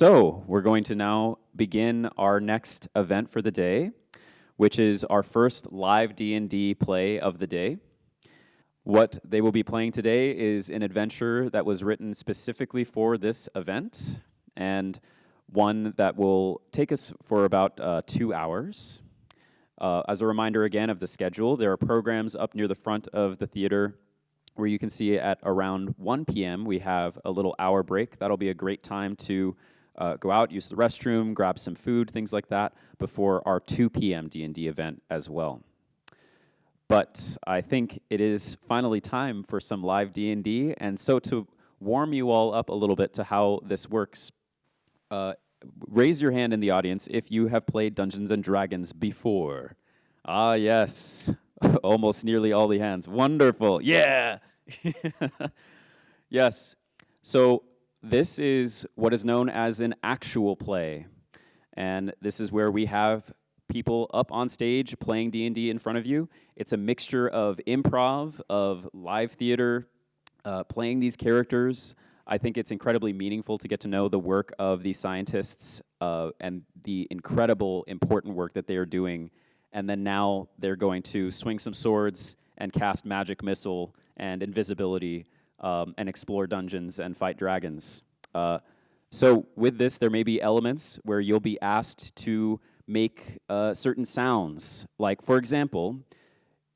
So we're going to now begin our next event for the day, which is our first live D&D play of the day. What they will be playing today is an adventure that was written specifically for this event, and one that will take us for about 2 hours. As a reminder again of the schedule, there are programs up near the front of the theater where you can see at around 1 p.m. we have a little hour break. That'll be a great time to go out, use the restroom, grab some food, things like that, before our 2 p.m. D&D event as well. But I think it is finally time for some live D&D, and so to warm you all up a little bit to how this works, raise your hand in the audience if you have played Dungeons & Dragons before. Ah, yes. Almost nearly all the hands. Wonderful. Yeah. Yes. So this is what is known as an actual play. And this is where we have people up on stage playing D&D in front of you. It's a mixture of improv, of live theater, playing these characters. I think it's incredibly meaningful to get to know the work of these scientists and the incredible, important work that they are doing. And then now they're going to swing some swords and cast magic missile and invisibility and explore dungeons and fight dragons. So with this, there may be elements where you'll be asked to make certain sounds. Like, for example,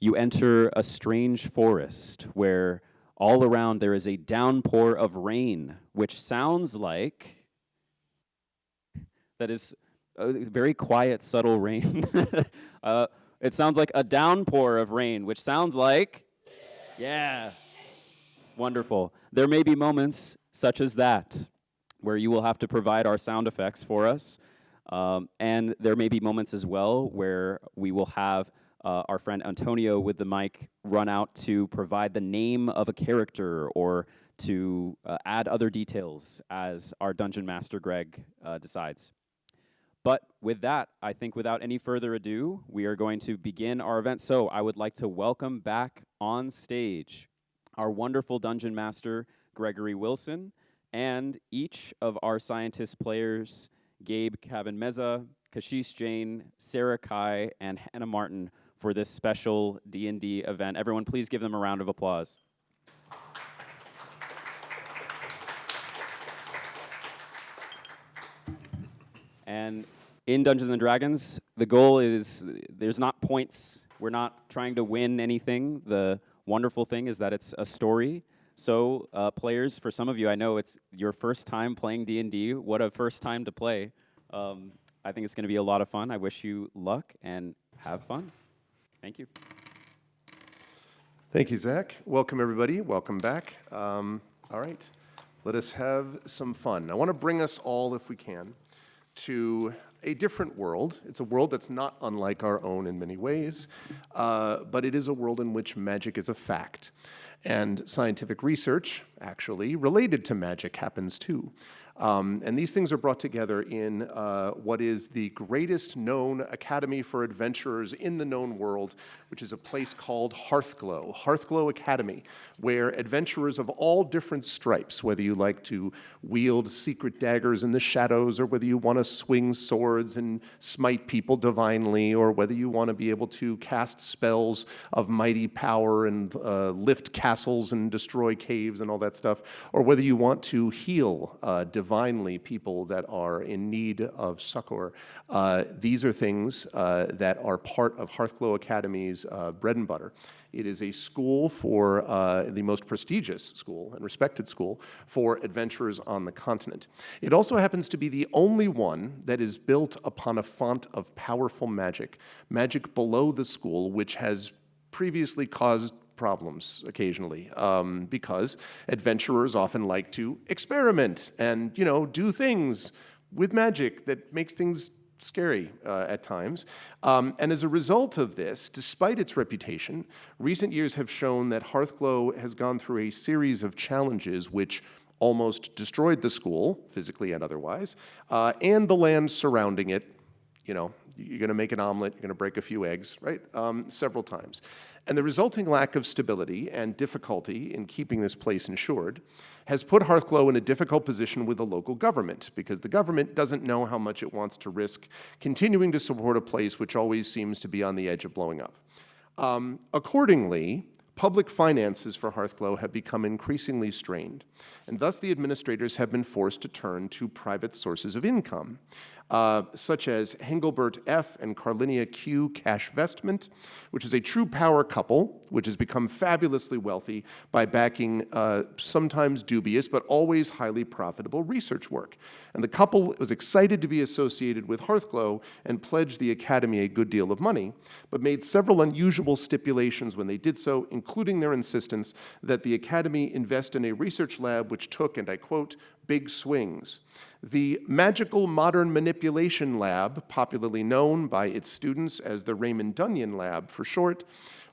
you enter a strange forest where all around there is a downpour of rain, which sounds like, that is a very quiet, subtle rain. It sounds like a downpour of rain, which sounds like, yeah, wonderful. There may be moments such as that, where you will have to provide our sound effects for us. And there may be moments as well where we will have our friend Antonio with the mic run out to provide the name of a character or to add other details as our Dungeon Master Greg decides. But with that, I think without any further ado, we are going to begin our event. So I would like to welcome back on stage our wonderful Dungeon Master Gregory Wilson and each of our scientist players, Gabe Cavan-Meza, Kashish Jain, Sarah Kai, and Hannah Martin, for this special D&D event. Everyone, please give them a round of applause. And in Dungeons & Dragons, the goal is there's not points. We're not trying to win anything. The wonderful thing is that it's a story. So players, for some of you, I know it's your first time playing D&D. What a first time to play. I think it's going to be a lot of fun. I wish you luck and have fun. Thank you. Thank you, Zach. Welcome, everybody. Welcome back. All right. Let us have some fun. I want to bring us all, if we can, to a different world. It's a world that's not unlike our own in many ways, but it is a world in which magic is a fact. And scientific research, actually, related to magic happens too. And these things are brought together in what is the greatest known academy for adventurers in the known world, which is a place called Hearthglow, Hearthglow Academy, where adventurers of all different stripes, whether you like to wield secret daggers in the shadows, or whether you want to swing swords and smite people divinely, or whether you want to be able to cast spells of mighty power and lift castles and destroy caves and all that stuff, or whether you want to heal divinely people that are in need of succor. These are things that are part of Hearthglow Academy's bread and butter. It is a school for the most prestigious school and respected school for adventurers on the continent. It also happens to be the only one that is built upon a font of powerful magic, magic below the school, which has previously caused problems occasionally because adventurers often like to experiment and, do things with magic that makes things scary at times. And as a result of this, despite its reputation, recent years have shown that Hearthglow has gone through a series of challenges which almost destroyed the school, physically and otherwise, and the land surrounding it, You're going to make an omelet, you're going to break a few eggs, right? Several times. And the resulting lack of stability and difficulty in keeping this place insured has put Hearthglow in a difficult position with the local government, because the government doesn't know how much it wants to risk continuing to support a place which always seems to be on the edge of blowing up. Accordingly, public finances for Hearthglow have become increasingly strained, and thus the administrators have been forced to turn to private sources of income, such as Hengelbert F. and Carlinia Q. Cash Vestment, which is a true power couple, which has become fabulously wealthy by backing sometimes dubious but always highly profitable research work. And the couple was excited to be associated with Hearthglow and pledged the Academy a good deal of money, but made several unusual stipulations when they did so, including their insistence that the Academy invest in a research lab which took, and I quote, big swings. The Magical Modern Manipulation Lab, popularly known by its students as the Raymond Dunyon Lab for short,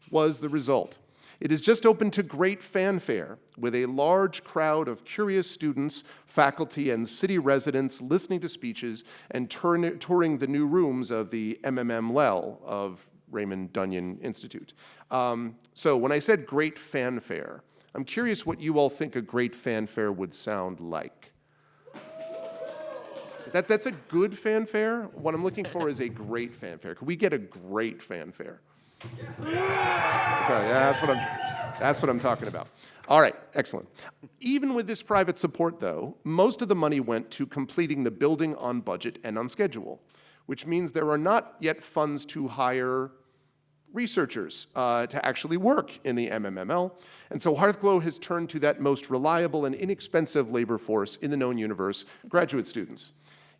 was the result. It is just opened to great fanfare, with a large crowd of curious students, faculty, and city residents listening to speeches and touring the new rooms of the MMM-LEL of Raymond Dunyon Institute. So when I said great fanfare, I'm curious what you all think a great fanfare would sound like. That's a good fanfare. What I'm looking for is a great fanfare. Could we get a great fanfare? Sorry, that's what I'm talking about. All right, excellent. Even with this private support, though, most of the money went to completing the building on budget and on schedule, which means there are not yet funds to hire researchers to actually work in the MMML. And so Hearthglow has turned to that most reliable and inexpensive labor force in the known universe, graduate students.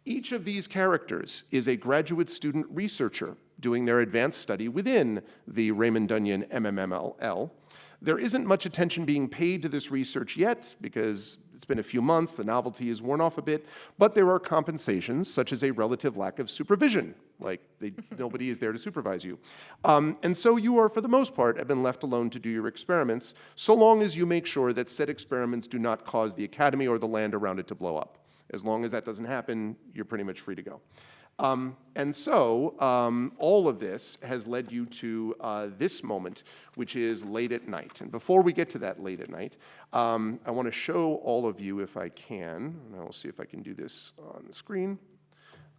Each of these characters is a graduate student researcher doing their advanced study within the Raymond Dunyon MMML. There isn't much attention being paid to this research yet because it's been a few months, the novelty is worn off a bit, but there are compensations such as a relative lack of supervision, like nobody is there to supervise you. And so you are, for the most part, have been left alone to do your experiments, so long as you make sure that said experiments do not cause the Academy or the land around it to blow up. As long as that doesn't happen, you're pretty much free to go. And so all of this has led you to this moment, which is late at night. And before we get to that late at night, I want to show all of you, if I can, and I'll see if I can do this on the screen.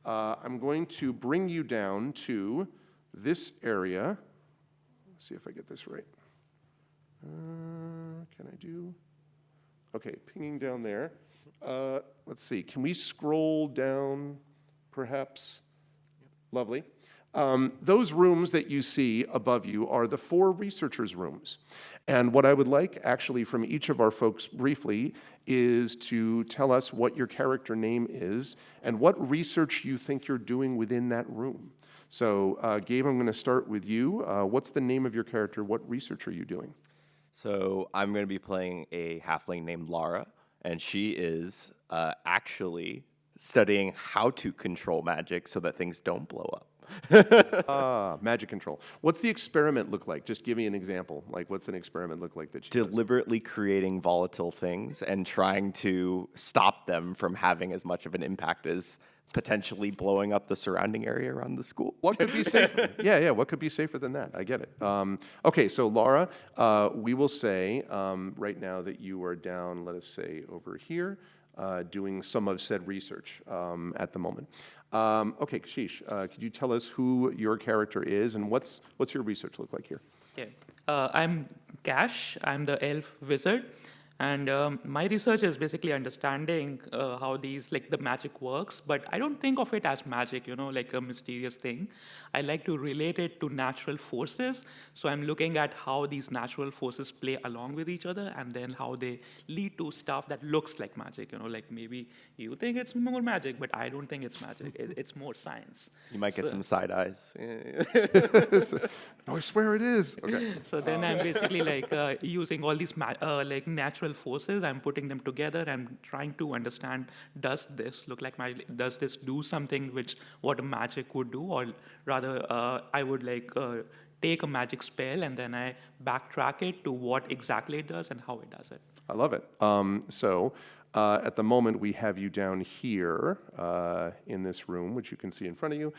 I'm going to bring you down to this area. Let's see if I get this right. Can I do? Okay, pinging down there. Let's see, can we scroll down, perhaps? Lovely. Those rooms that you see above you are the 4 researchers' rooms. And what I would like, actually, from each of our folks briefly, is to tell us what your character name is and what research you think you're doing within that room. So, Gabe, I'm going to start with you. What's the name of your character? What research are you doing? So I'm going to be playing a halfling named Lara, and she is actually studying how to control magic so that things don't blow up. Magic control. What's the experiment look like? Just give me an example. Like, what's an experiment look like that she does? Deliberately creating volatile things and trying to stop them from having as much of an impact as potentially blowing up the surrounding area around the school. What could be safer? Yeah, what could be safer than that? I get it. Okay, so Laura, we will say right now that you are down, let us say, over here, doing some of said research at the moment. Okay, Kashish, could you tell us who your character is and what's your research look like here? Yeah. I'm Cash. I'm the elf wizard. And my research is basically understanding how the magic works, but I don't think of it as magic, like a mysterious thing. I like to relate it to natural forces. So I'm looking at how these natural forces play along with each other and then how they lead to stuff that looks like magic, like maybe you think it's more magic, but I don't think it's magic. It's more science. You might get some side eyes. No, I swear it is. Okay. So then I'm basically using all these natural forces, I'm putting them together and trying to understand, does this look like magic? Does this do something what a magic would do? Or rather, I would take a magic spell and then I backtrack it to what exactly it does and how it does it. I love it. So At the moment, we have you down here in this room, which you can see in front of you,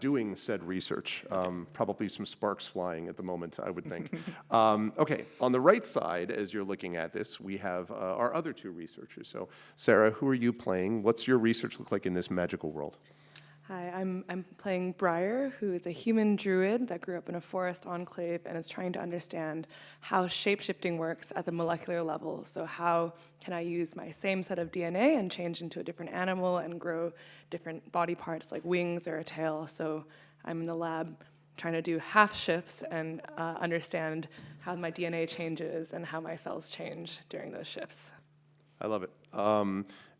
doing said research. Probably some sparks flying at the moment, I would think. Okay, on the right side, as you're looking at this, we have our other two researchers. So, Sarah, who are you playing? What's your research look like in this magical world? Hi, I'm playing Briar, who is a human druid that grew up in a forest enclave and is trying to understand how shapeshifting works at the molecular level. So how can I use my same set of DNA and change into a different animal and grow different body parts like wings or a tail? So I'm in the lab trying to do half shifts and understand how my DNA changes and how my cells change during those shifts. I love it.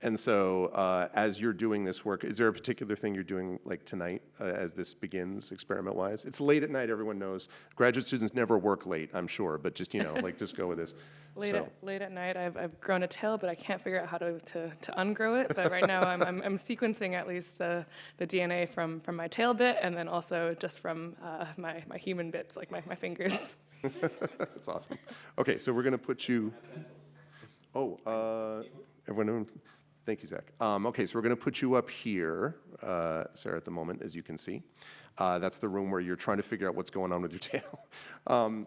And so as you're doing this work, is there a particular thing you're doing like tonight as this begins experiment-wise? It's late at night, everyone knows. Graduate students never work late, I'm sure, but just, like just go with this. Late at night, I've grown a tail, but I can't figure out how to ungrow it. But right now I'm sequencing at least the DNA from my tail bit and then also just from my human bits, like my fingers. That's awesome. Okay, so we're going to put you... everyone, thank you, Zach. Okay, so we're going to put you up here, Sarah, at the moment, as you can see. That's the room where you're trying to figure out what's going on with your tail.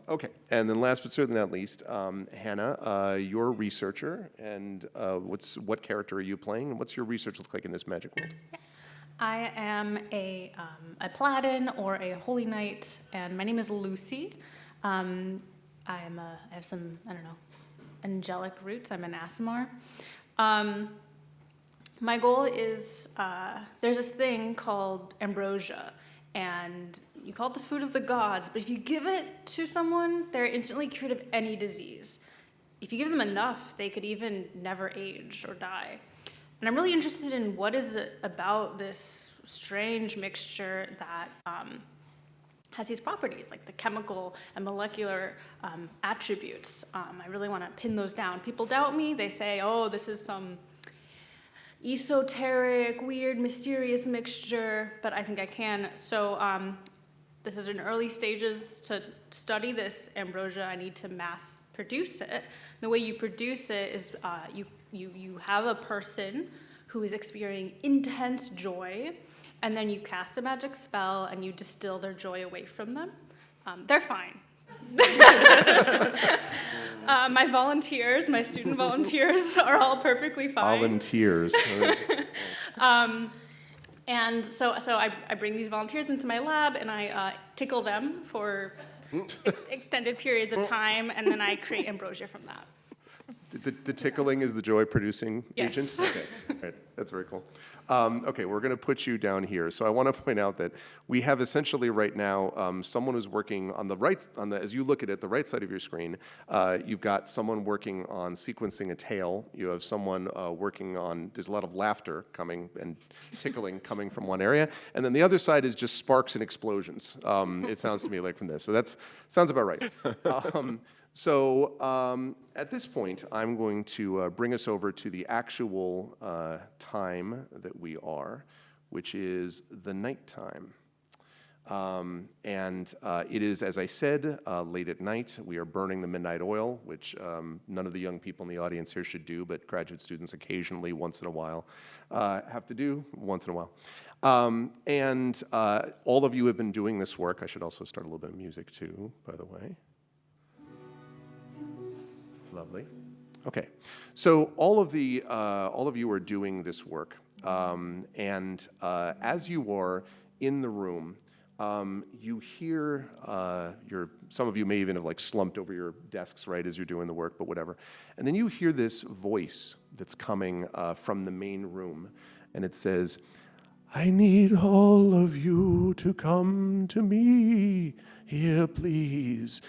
Okay, and then last but certainly not least, Hannah, you're a researcher, and what character are you playing, and what's your research look like in this magic world? I am a paladin or a holy knight, and my name is Lucy. I have some, angelic roots. I'm an Aasimar. My goal is, there's this thing called ambrosia, and you call it the food of the gods, but if you give it to someone, they're instantly cured of any disease. If you give them enough, they could even never age or die. And I'm really interested in what is it about this strange mixture that has these properties, like the chemical and molecular attributes. I really want to pin those down. People doubt me. They say, oh, this is some esoteric, weird, mysterious mixture, but I think I can. So this is in early stages. To study this ambrosia, I need to mass produce it. The way you produce it is you have a person who is experiencing intense joy, and then you cast a magic spell and you distill their joy away from them. They're fine. My volunteers, my student volunteers are all perfectly fine. Volunteers. And so I bring these volunteers into my lab and I tickle them for extended periods of time, and then I create ambrosia from that. The tickling is the joy-producing Yes. agent? Okay, right. That's very cool. Okay, we're going to put you down here. So I want to point out that we have essentially right now someone who's working on the right, as you look at it, the right side of your screen, you've got someone working on sequencing a tail. You have someone working on, there's a lot of laughter coming and tickling coming from one area. And then the other side is just sparks and explosions. It sounds to me like from this. So that sounds about right. So at this point, I'm going to bring us over to the actual time that we are, which is the nighttime. And it is, as I said, late at night. We are burning the midnight oil, which none of the young people in the audience here should do, but graduate students occasionally, once in a while, have to do once in a while. And all of you have been doing this work. I should also start a little bit of music too, by the way. Lovely. Okay, so all of you are doing this work, and as you are in the room, you hear some of you may even have like slumped over your desks right as you're doing the work, but whatever. And then you hear this voice that's coming from the main room, and it says, "I need all of you to come to me here, please,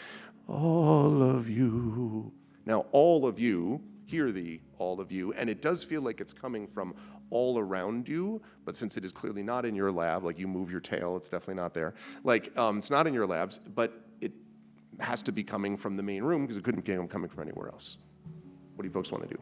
all of you." Now, all of you, hear the all of you, and it does feel like it's coming from all around you, but since it is clearly not in your lab, like you move your tail, it's definitely not there. Like, it's not in your labs, but it has to be coming from the main room because it couldn't be coming from anywhere else. What do you folks want to do?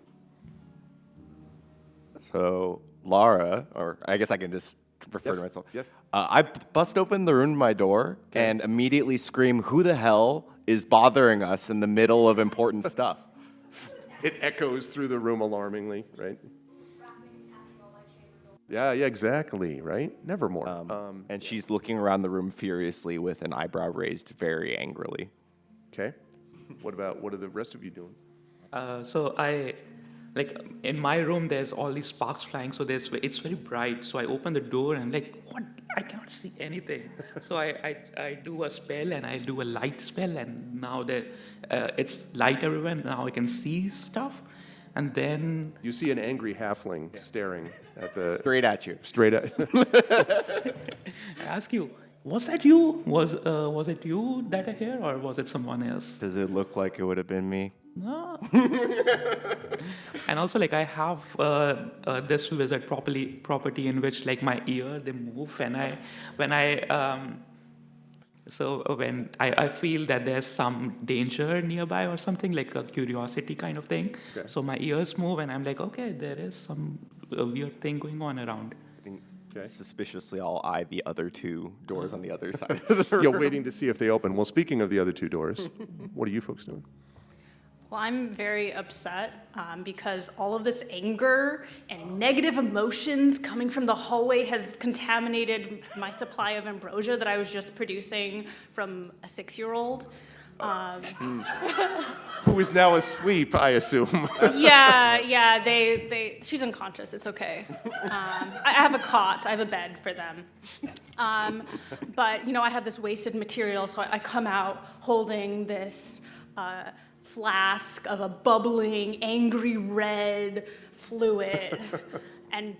So, Lara, or I guess I can just refer Yes, to myself. yes. I bust open the room to my door and immediately scream, "Who the hell is bothering us in the middle of important stuff?" It echoes through the room alarmingly, right? Yeah, exactly, right? Nevermore. And she's looking around the room furiously with an eyebrow raised very angrily. Okay. What are the rest of you doing? So I, like, in my room, there's all these sparks flying, so it's very bright. So I open the door and like, what? I cannot see anything. So I do a spell and I do a light spell, and now it's light everywhere. Now I can see stuff, and then You see an angry halfling staring at the Straight at you. straight at. I ask you, was that you? Was it you that are here, or was it someone else? Does it look like it would have been me? No. And also, like, I have this wizard property in which, like, my ear they move, and when I feel that there's some danger nearby or something, like a curiosity kind of thing. Okay. So my ears move, and I'm like, okay, there is some weird thing going on around. Okay. Suspiciously, I'll eye the other two doors on the other side of the room. You're waiting to see if they open. Well, speaking of the other two doors, what are you folks doing? Well, I'm very upset because all of this anger and negative emotions coming from the hallway has contaminated my supply of ambrosia that I was just producing from a 6-year-old. Who is now asleep, I assume. Yeah, she's unconscious, it's okay. I have a cot, I have a bed for them. But, I have this wasted material, so I come out holding this flask of a bubbling, angry red fluid. And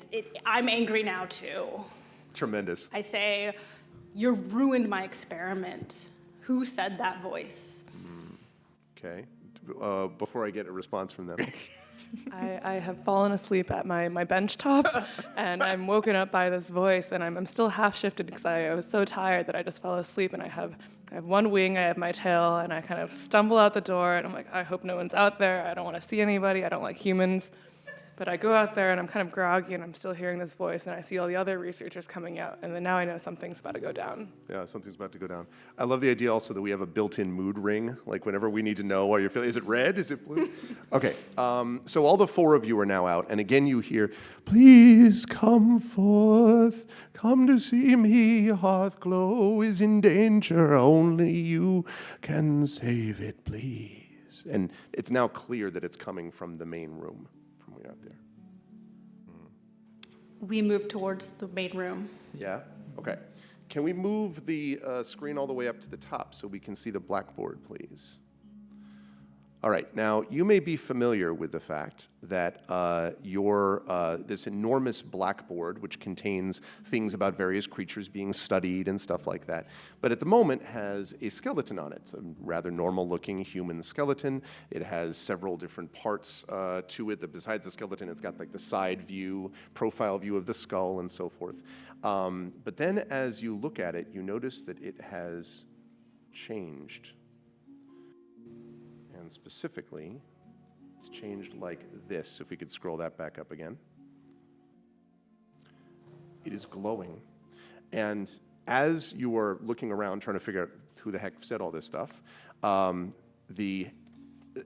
I'm angry now, too. Tremendous. I say, you ruined my experiment. Who said that voice? Okay. Before I get a response from them. I have fallen asleep at my bench top, and I'm woken up by this voice, and I'm still half shifted because I was so tired that I just fell asleep, and I have one wing, I have my tail, and I kind of stumble out the door, and I'm like, I hope no one's out there. I don't want to see anybody. I don't like humans. But I go out there, and I'm kind of groggy, and I'm still hearing this voice, and I see all the other researchers coming out, and then now I know something's about to go down. Yeah, something's about to go down. I love the idea also that we have a built-in mood ring. Like whenever we need to know what you're feeling, is it red? Is it blue? Okay, so all the four of you are now out, and again you hear, please come forth, come to see me, Hearthglow is in danger, only you can save it, please. And it's now clear that it's coming from the main room, from way out there. We move towards the main room. Yeah? Okay. Can we move the screen all the way up to the top so we can see the blackboard, please? All right. Now, you may be familiar with the fact that this enormous blackboard, which contains things about various creatures being studied and stuff like that, but at the moment has a skeleton on it. It's a rather normal-looking human skeleton. It has several different parts to it. Besides the skeleton, it's got like the side view, profile view of the skull, and so forth. But then as you look at it, you notice that it has changed. And specifically, it's changed like this. If we could scroll that back up again. It is glowing. And as you are looking around trying to figure out who the heck said all this stuff,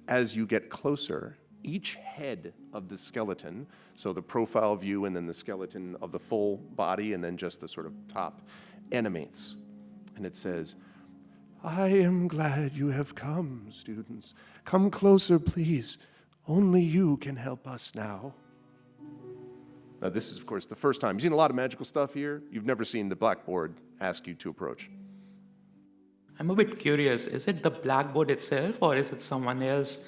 as you get closer, each head of the skeleton, so the profile view and then the skeleton of the full body and then just the sort of top, animates. And it says, I am glad you have come, students. Come closer, please. Only you can help us now. Now, this is, of course, the first time. You've seen a lot of magical stuff here. You've never seen the blackboard ask you to approach. I'm a bit curious. Is it the blackboard itself, or is it someone else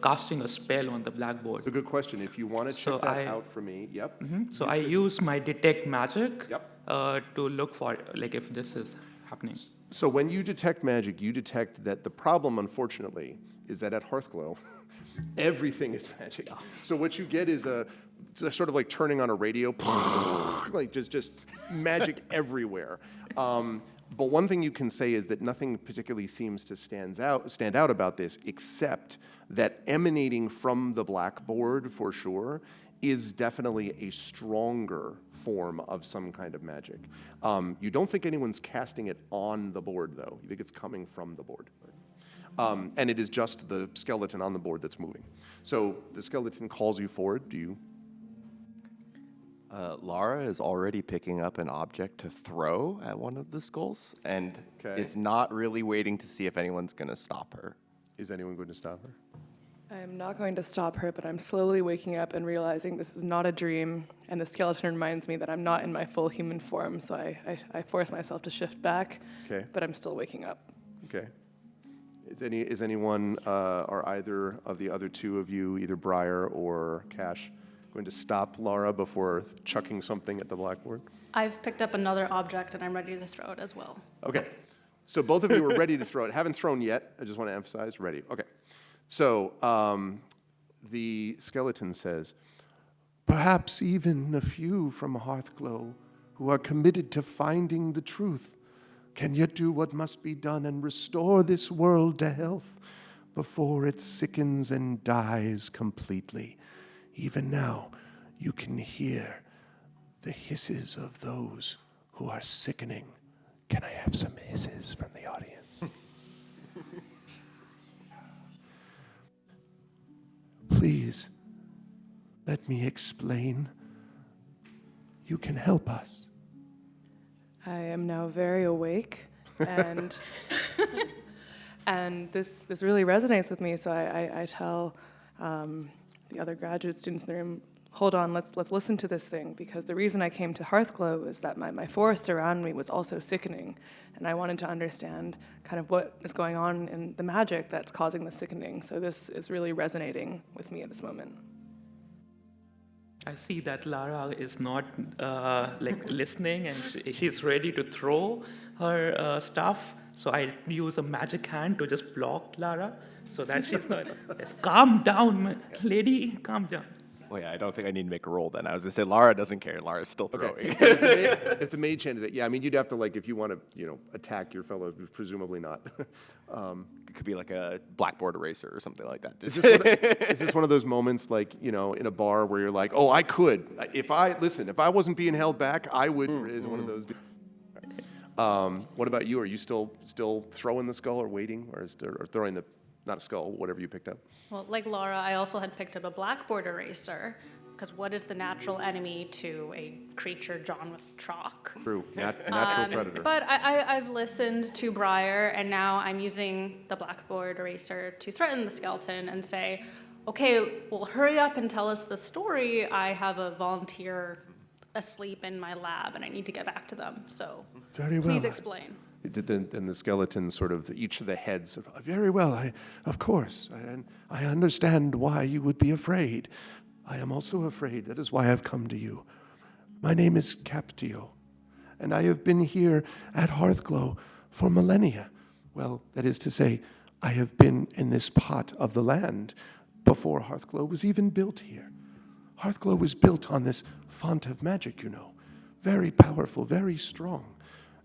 casting a spell on the blackboard? It's a good question. If you want to check that out for me, yep. So I use my detect magic Yep. to look for, like, if this is happening. So when you detect magic, you detect that the problem, unfortunately, is that at Hearthglow, everything is magic. So what you get is it's a sort of like turning on a radio, like just magic everywhere. But one thing you can say is that nothing particularly seems to stand out about this, except that emanating from the blackboard, for sure, is definitely a stronger form of some kind of magic. You don't think anyone's casting it on the board, though. You think it's coming from the board. And it is just the skeleton on the board that's moving. So the skeleton calls you forward. Do you? Lara is already picking up an object to throw at one of the skulls and Okay. is not really waiting to see if anyone's going to stop her. Is anyone going to stop her? I'm not going to stop her, but I'm slowly waking up and realizing this is not a dream, and the skeleton reminds me that I'm not in my full human form, so I force myself to shift back, Okay. but I'm still waking up. Okay. Is anyone or either of the other two of you, either Briar or Cash, going to stop Lara before chucking something at the blackboard? I've picked up another object and I'm ready to throw it as well. Okay. So both of you are ready to throw it. Haven't thrown yet. I just want to emphasize, ready. Okay. So the skeleton says, perhaps even a few from Hearthglow who are committed to finding the truth can yet do what must be done and restore this world to health before it sickens and dies completely. Even now, you can hear the hisses of those who are sickening. Can I have some hisses from the audience? Please, let me explain. You can help us. I am now very awake, and and this really resonates with me. So I tell the other graduate students in the room, hold on, let's listen to this thing, because the reason I came to Hearthglow is that my forest around me was also sickening, and I wanted to understand kind of what is going on in the magic that's causing the sickening. So this is really resonating with me at this moment. I see that Lara is not listening, and she's ready to throw her stuff. So I use a magic hand to just block Lara, so that she's not. Just calm down, lady, calm down. Well, yeah, I don't think I need to make a roll then. I was going to say Lara doesn't care. Lara's still throwing. If the mage hand is it, yeah, I mean, you'd have to, like, if you want to, attack your fellow, presumably not. It could be like a blackboard eraser or something like that. Is this one of those moments, like, in a bar where you're like, oh, I could. If I wasn't being held back, I would. Is one of those. What about you? Are you still throwing the skull or waiting, or throwing not a skull, whatever you picked up? Well, like Laura, I also had picked up a blackboard eraser, because what is the natural enemy to a creature drawn with chalk? True, natural predator. But I've listened to Briar, and now I'm using the blackboard eraser to threaten the skeleton and say, okay, well, hurry up and tell us the story. I have a volunteer asleep in my lab, and I need to get back to them. So Very well. please explain. And the skeleton sort of, each of the heads, very well, of course. I understand why you would be afraid. I am also afraid. That is why I've come to you. My name is Captio, and I have been here at Hearthglow for millennia. Well, that is to say, I have been in this part of the land before Hearthglow was even built here. Hearthglow was built on this font of magic, very powerful, very strong.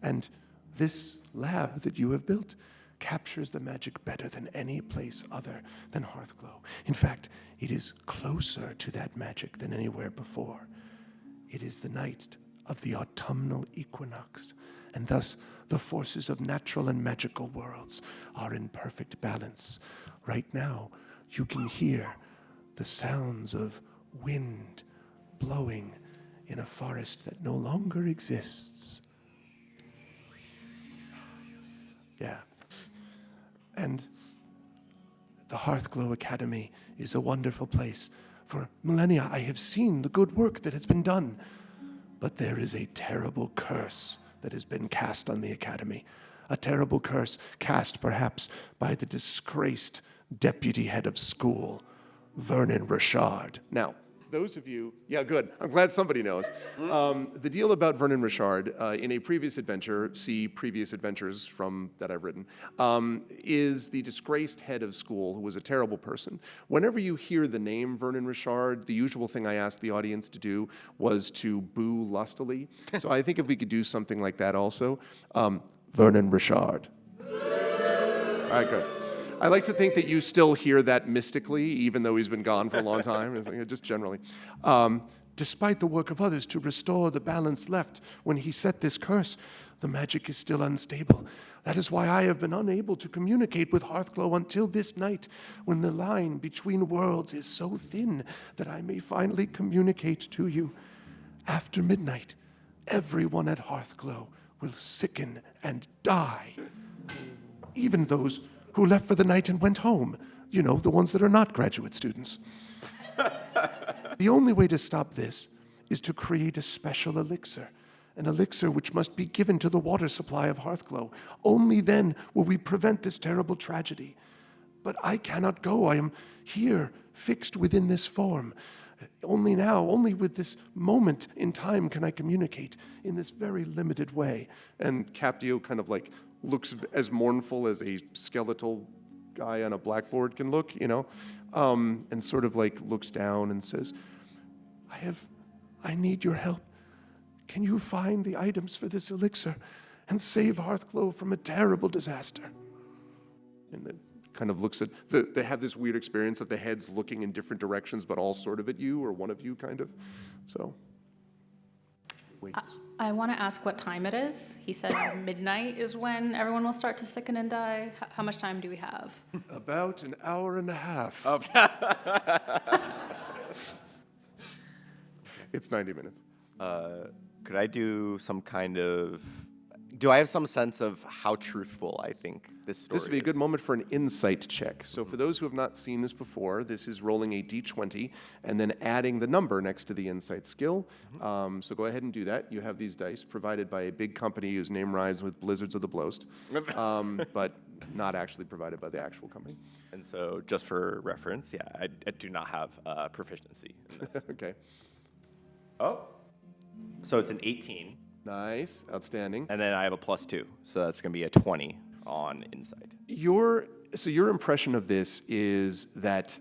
And this lab that you have built captures the magic better than any place other than Hearthglow. In fact, it is closer to that magic than anywhere before. It is the night of the autumnal equinox, and thus the forces of natural and magical worlds are in perfect balance. Right now, you can hear the sounds of wind blowing in a forest that no longer exists. Yeah. And the Hearthglow Academy is a wonderful place. For millennia, I have seen the good work that has been done. But there is a terrible curse that has been cast on the Academy. A terrible curse cast, perhaps, by the disgraced deputy head of school, Vernon Richard. Now, those of you, yeah, good. I'm glad somebody knows. The deal about Vernon Richard, in a previous adventure, see previous adventures from that I've written, is the disgraced head of school who was a terrible person. Whenever you hear the name Vernon Richard, the usual thing I asked the audience to do was to boo lustily. So I think if we could do something like that also. Vernon Richard. All right, good. I like to think that you still hear that mystically, even though he's been gone for a long time, just generally. Despite the work of others to restore the balance left when he set this curse, The magic is still unstable. That is why I have been unable to communicate with Hearthglow until this night, when the line between worlds is so thin that I may finally communicate to you. After midnight, everyone at Hearthglow will sicken and die. Even those who left for the night and went home. You know, the ones that are not graduate students. The only way to stop this is to create a special elixir. An elixir which must be given to the water supply of Hearthglow. Only then will we prevent this terrible tragedy. But I cannot go. I am here, fixed within this form. Only now, only with this moment in time can I communicate in this very limited way. And Captio kind of like looks as mournful as a skeletal guy on a blackboard can look, you know, and sort of like looks down and says, I need your help. Can you find the items for this elixir and save Hearthglow from a terrible disaster? And then kind of looks at, they have this weird experience of the heads looking in different directions, but all sort of at you, or one of you, kind of. So, waits. I want to ask what time it is. He said midnight is when everyone will start to sicken and die. How much time do we have? About an hour and a half. Oh. It's 90 minutes. Could I do some kind of... Do I have some sense of how truthful I think this story is? This would be a good moment for an insight check. So for those who have not seen this before, this is rolling a d20 and then adding the number next to the insight skill. So go ahead and do that. You have these dice provided by a big company whose name rhymes with Blizzards of the Bloast, but not actually provided by the actual company. And so just for reference, yeah, I do not have proficiency in this. Okay. Oh. So it's an 18. Nice. Outstanding. And then I have a +2, so that's going to be a 20 on insight. Your impression of this is that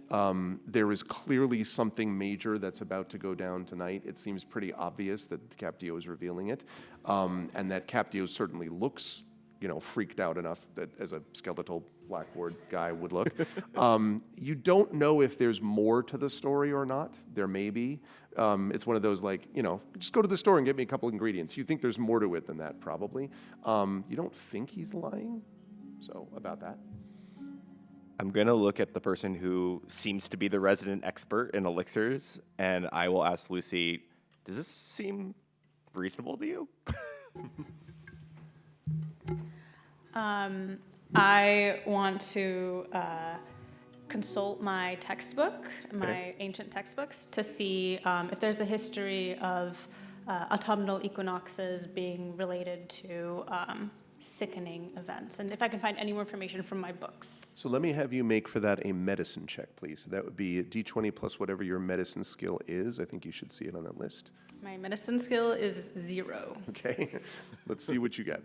there is clearly something major that's about to go down tonight. It seems pretty obvious that Captio is revealing it, and that Captio certainly looks, freaked out enough that as a skeletal blackboard guy would look. You don't know if there's more to the story or not. There may be. It's one of those just go to the store and get me a couple ingredients. You think there's more to it than that, probably. You don't think he's lying. So about that. I'm going to look at the person who seems to be the resident expert in elixirs, and I will ask Lucy, does this seem reasonable to you? I want to consult my textbook, my ancient textbooks, to see if there's a history of autumnal equinoxes being related to sickening events, and if I can find any more information from my books. So let me have you make for that a medicine check, please. So that would be a d20 plus whatever your medicine skill is. I think you should see it on that list. My medicine skill is 0. Okay. Let's see what you get.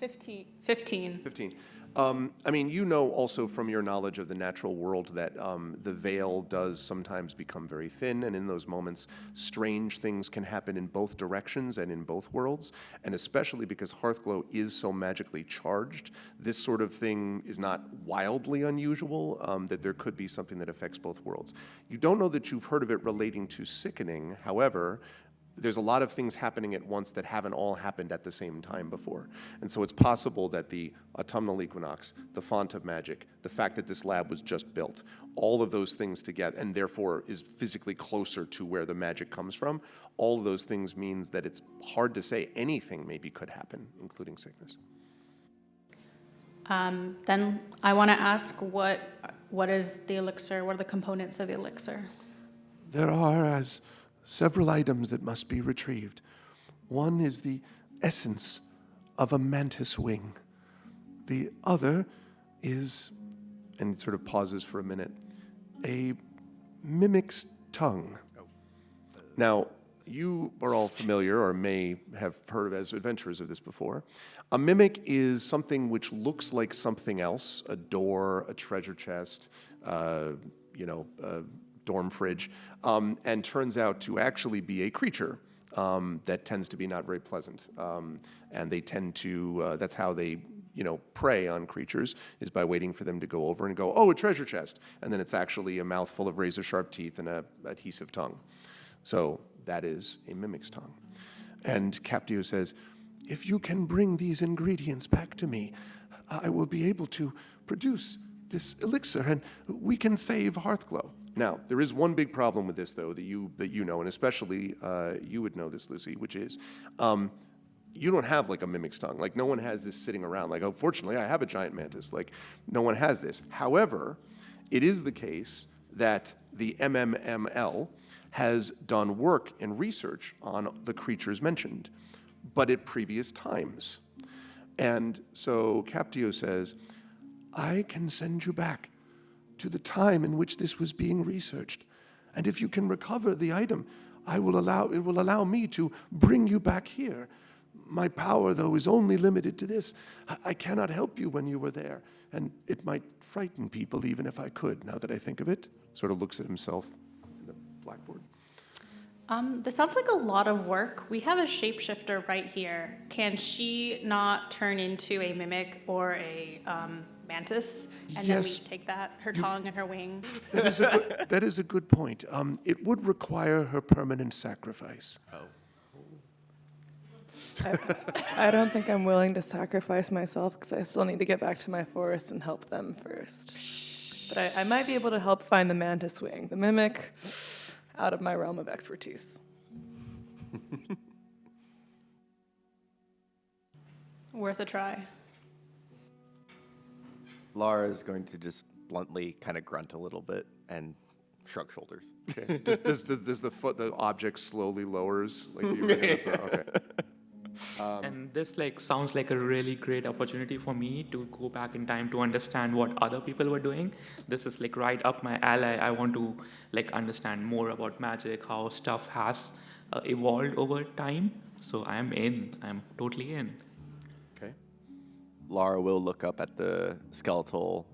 15. 15. Also from your knowledge of the natural world that the veil does sometimes become very thin, and in those moments, strange things can happen in both directions and in both worlds, and especially because Hearthglow is so magically charged, this sort of thing is not wildly unusual, that there could be something that affects both worlds. You don't know that you've heard of it relating to sickening, however, there's a lot of things happening at once that haven't all happened at the same time before. And so it's possible that the autumnal equinox, the font of magic, the fact that this lab was just built, all of those things together, and therefore is physically closer to where the magic comes from, all of those things means that it's hard to say anything maybe could happen, including sickness. Then I want to ask what is the elixir? What are the components of the elixir? There are several items that must be retrieved. One is the essence of a mantis wing. The other is, and it sort of pauses for a minute, a mimic's tongue. Now, you are all familiar or may have heard of as adventurers of this before. A mimic is something which looks like something else, a door, a treasure chest, a dorm fridge, and turns out to actually be a creature that tends to be not very pleasant. And they tend to, that's how they, prey on creatures, is by waiting for them to go over and go, oh, a treasure chest. And then it's actually a mouthful of razor-sharp teeth and a adhesive tongue. So that is a mimic's tongue. And Captio says, if you can bring these ingredients back to me, I will be able to produce this elixir, and we can save Hearthglow. Now, there is one big problem with this, though, that you know, and especially you would know this, Lucy, which is you don't have like a mimic's tongue. Like, no one has this sitting around. Like, oh, fortunately, I have a giant mantis. Like, no one has this. However, it is the case that the MMML has done work and research on the creatures mentioned, but at previous times. And so Captio says, I can send you back to the time in which this was being researched. And if you can recover the item, it will allow me to bring you back here. My power, though, is only limited to this. I cannot help you when you were there. And it might frighten people even if I could, now that I think of it. Sort of looks at himself in the blackboard. This sounds like a lot of work. We have a shapeshifter right here. Can she not turn into a mimic or a mantis? And then we take that, her tongue and her wing. That is a good point. It would require her permanent sacrifice. I don't think I'm willing to sacrifice myself because I still need to get back to my forest and help them first. But I might be able to help find the mantis wing. The mimic, out of my realm of expertise. Worth a try. Lara is going to just bluntly kind of grunt a little bit and shrug shoulders. Okay. Does the object slowly lowers? Like you were gonna throw? Okay. And this sounds like a really great opportunity for me to go back in time to understand what other people were doing. This is right up my alley. I want to understand more about magic, how stuff has evolved over time. So I'm in. I'm totally in. Okay. Lara will look up at the skeletal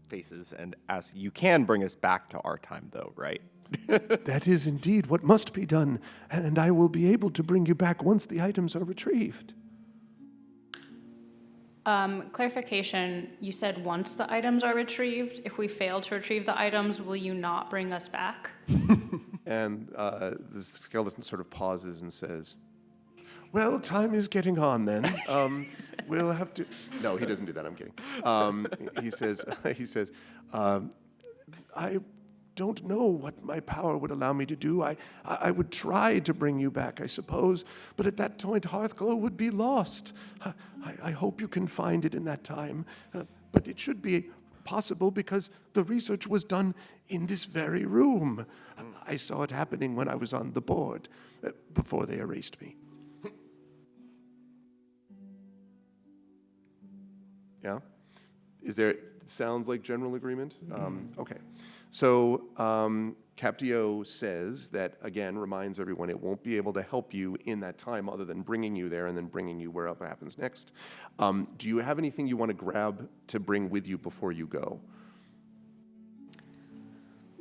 faces and ask, you can bring us back to our time though, right? That is indeed what must be done, and I will be able to bring you back once the items are retrieved. Clarification, you said once the items are retrieved. If we fail to retrieve the items, will you not bring us back? And the skeleton sort of pauses and says, well, time is getting on then. We'll have to... No, he doesn't do that, I'm kidding. He says, I don't know what my power would allow me to do. I would try to bring you back, I suppose, but at that point, Hearthglow would be lost. I hope you can find it in that time, but it should be possible because the research was done in this very room. I saw it happening when I was on the board, before they erased me. Yeah? Sounds like general agreement? Okay. So Captio says that, again, reminds everyone it won't be able to help you in that time other than bringing you there and then bringing you wherever happens next. Do you have anything you want to grab to bring with you before you go?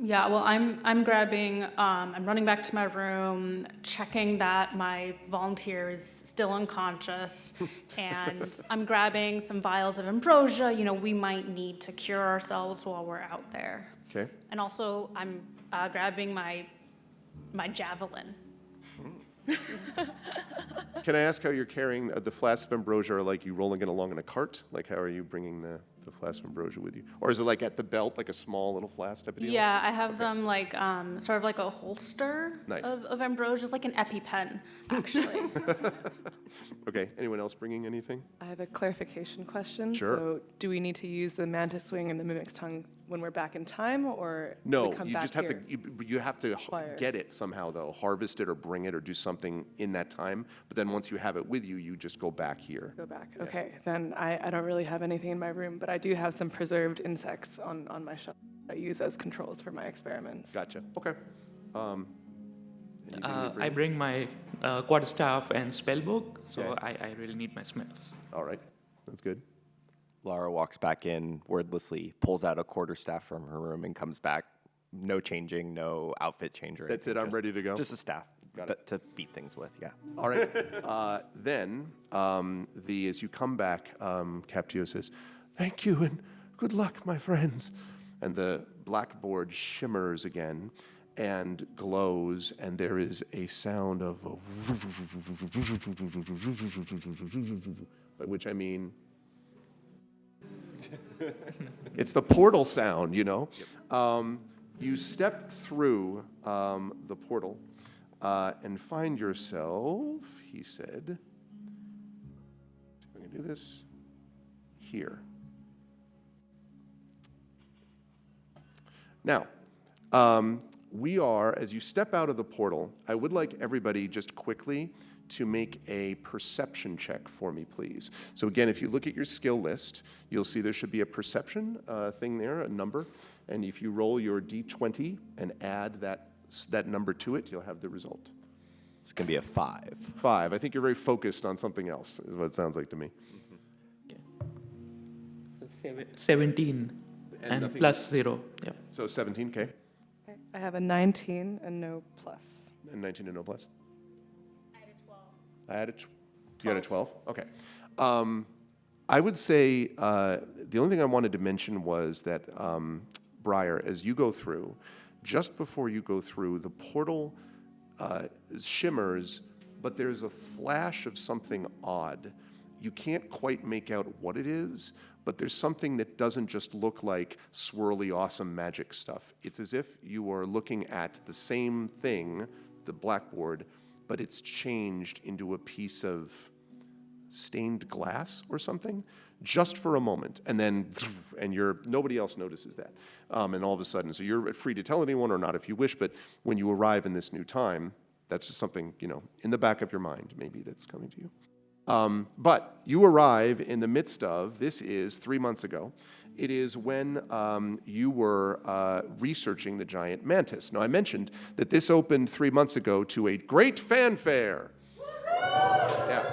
Yeah, well, I'm grabbing, I'm running back to my room, checking that my volunteer is still unconscious, and I'm grabbing some vials of ambrosia, we might need to cure ourselves while we're out there. Okay. And also, I'm grabbing my javelin. Can I ask how you're carrying the flask of ambrosia? Are you rolling it along in a cart? How are you bringing the flask of ambrosia with you? Or is it at the belt, a small little flask type of deal? Yeah, I have them sort of like a holster Nice. of ambrosia. It's like an EpiPen, actually. Okay, anyone else bringing anything? I have a clarification question. Sure. So do we need to use the mantis wing and the mimic's tongue when we're back in time, or No, we come you back just have here? you have to Acquire. get it somehow, though. Harvest it or bring it or do something in that time. But then once you have it with you, you just go back here. Go back. Okay, then I don't really have anything in my room, but I do have some preserved insects on my shelf I use as controls for my experiments. Gotcha. Okay. Anything you I bring my quarterstaff and spellbook, so I really need my smells. All right, that's good. Lara walks back in wordlessly, pulls out a quarterstaff from her room, and comes back. No changing, no outfit change or anything. That's it, I'm ready to go? Just a staff Got it. to beat things with, yeah. All right. Then, as you come back, Captio says, "Thank you and good luck, my friends." And the blackboard shimmers again, and glows, and there is a sound of, by which I mean, it's the portal sound, you know? You step through the portal and find yourself, he said, see if I can do this, here. Now, we are, as you step out of the portal, I would like everybody just quickly to make a perception check for me, please. So again, if you look at your skill list, you'll see there should be a perception thing there, a number. And if you roll your D20 and add that number to it, you'll have the result. It's going to be a 5. 5. I think you're very focused on something else, is what it sounds like to me. So 17 and nothing- plus 0. Yeah. So 17, okay. I have a 19 and no plus. And 19 and no plus. I had a 12. I had you had a 12? Okay. I would say the only thing I wanted to mention was that, Briar, as you go through, just before you go through, the portal shimmers, but there's a flash of something odd. You can't quite make out what it is, but there's something that doesn't just look like swirly, awesome magic stuff. It's as if you are looking at the same thing, the blackboard, but it's changed into a piece of stained glass or something, just for a moment, and then, and nobody else notices that. And all of a sudden, so you're free to tell anyone or not if you wish, but when you arrive in this new time, that's just something, in the back of your mind, maybe that's coming to you. But you arrive in the midst of, this is 3 months ago. It is when you were researching the giant mantis. Now, I mentioned that this opened 3 months ago to a great fanfare. Yeah.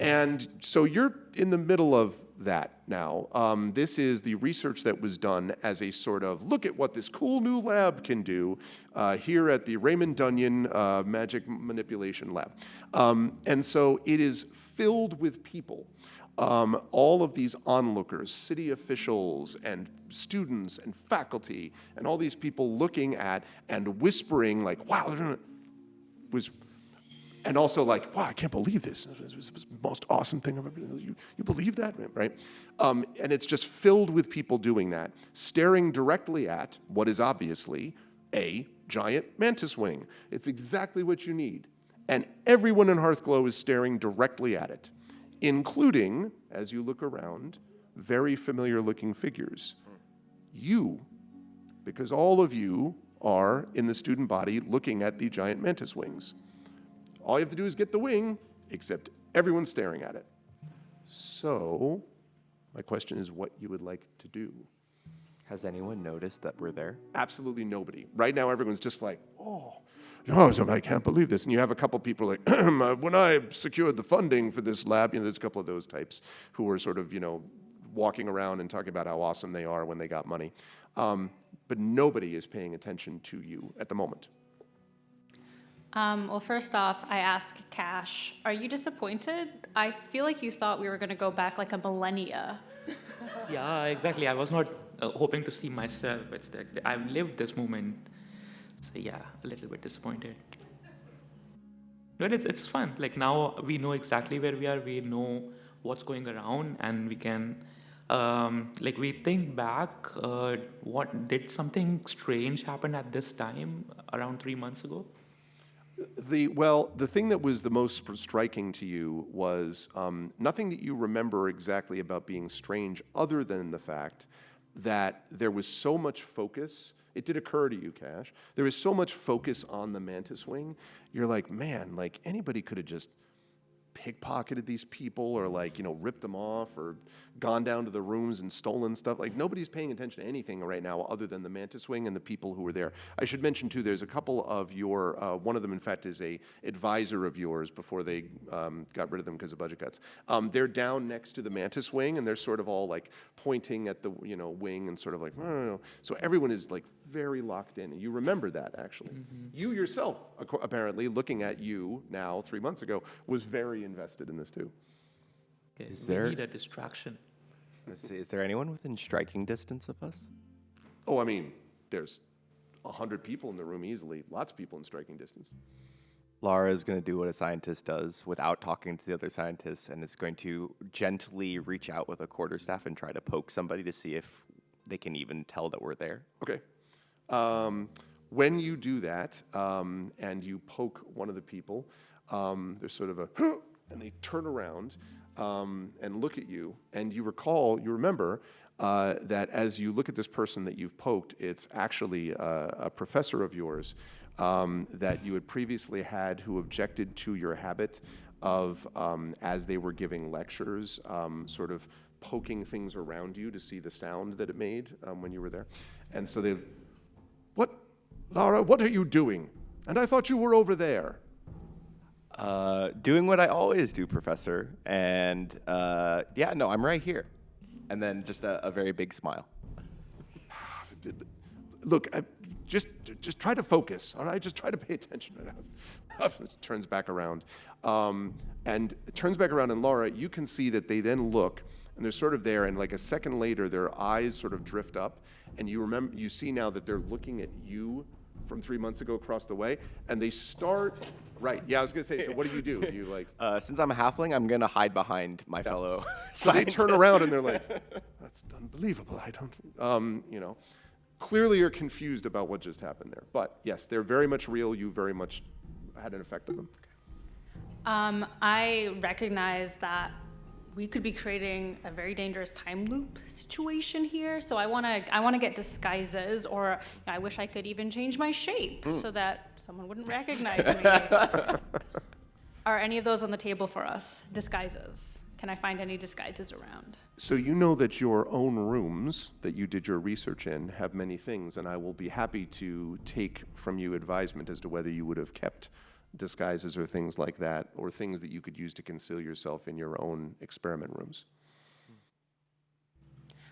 And so you're in the middle of that now. This is the research that was done as a sort of, look at what this cool new lab can do here at the Raymond Dunyon Magic Manipulation Lab. And so it is filled with people. All of these onlookers, city officials and students and faculty, and all these people looking at and whispering like, wow, and also like, wow, I can't believe this. This was the most awesome thing I've ever done. You believe that, right? And it's just filled with people doing that, staring directly at what is obviously a giant mantis wing. It's exactly what you need. And everyone in Hearthglow is staring directly at it, including, as you look around, very familiar looking figures. You, because all of you are in the student body looking at the giant mantis wings. All you have to do is get the wing, except everyone's staring at it. So, my question is what you would like to do. Has anyone noticed that we're there? Absolutely nobody. Right now, everyone's just like, I can't believe this. And you have a couple people like, when I secured the funding for this lab, there's a couple of those types who are sort of, walking around and talking about how awesome they are when they got money. But nobody is paying attention to you at the moment. Well, first off, I ask Cash, are you disappointed? I feel like you thought we were going to go back like a millennia. Yeah, exactly. I was not hoping to see myself. It's like I've lived this moment. So yeah, a little bit disappointed. But it's fun. Like now we know exactly where we are. We know what's going around, and we can, we think back. What did something strange happen at this time around 3 months ago? The thing that was the most striking to you was nothing that you remember exactly about being strange other than the fact that there was so much focus. It did occur to you, Cash. There was so much focus on the mantis wing. You're like, man, like anybody could have just pickpocketed these people or ripped them off or gone down to the rooms and stolen stuff. Like nobody's paying attention to anything right now other than the mantis wing and the people who were there. I should mention too, there's a couple of your, one of them in fact is a advisor of yours before they got rid of them because of budget cuts. They're down next to the mantis wing and they're sort of all like pointing at the wing and sort of like, no. So everyone is like very locked in. And you remember that actually. Mm-hmm. You yourself, apparently looking at you now 3 months ago, was very invested in this too. Okay, we need a distraction. Is there anyone within striking distance of us? Oh, I mean, there's 100 people in the room easily, lots of people in striking distance. Lara is going to do what a scientist does without talking to the other scientists, and is going to gently reach out with a quarterstaff and try to poke somebody to see if they can even tell that we're there. Okay. When you do that, and you poke one of the people, there's sort of a, and they turn around and look at you, and you remember that as you look at this person that you've poked, it's actually a professor of yours that you had previously had who objected to your habit of, as they were giving lectures, sort of poking things around you to see the sound that it made when you were there. And so they, Lara, what are you doing? And I thought you were over there. Doing what I always do, Professor. And I'm right here. And then just a very big smile. Look, just try to focus, all right? Just try to pay attention. Turns back around. And it turns back around, and Laura, you can see that they then look, and they're sort of there, and like a second later, their eyes sort of drift up, and you see now that they're looking at you from 3 months ago across the way, and they start, right, yeah, I was gonna say, so what do? Do you like? Since I'm a halfling, I'm gonna hide behind my fellow So they scientists. turn around and they're like, that's unbelievable, I don't, clearly you're confused about what just happened there. But yes, they're very much real, you very much had an effect on them. I recognize that we could be creating a very dangerous time loop situation here. So I want to get disguises, or I wish I could even change my shape so that someone wouldn't recognize me. Are any of those on the table for us? Disguises. Can I find any disguises around? So you know that your own rooms that you did your research in have many things, and I will be happy to take from you advisement as to whether you would have kept disguises or things like that, or things that you could use to conceal yourself in your own experiment rooms.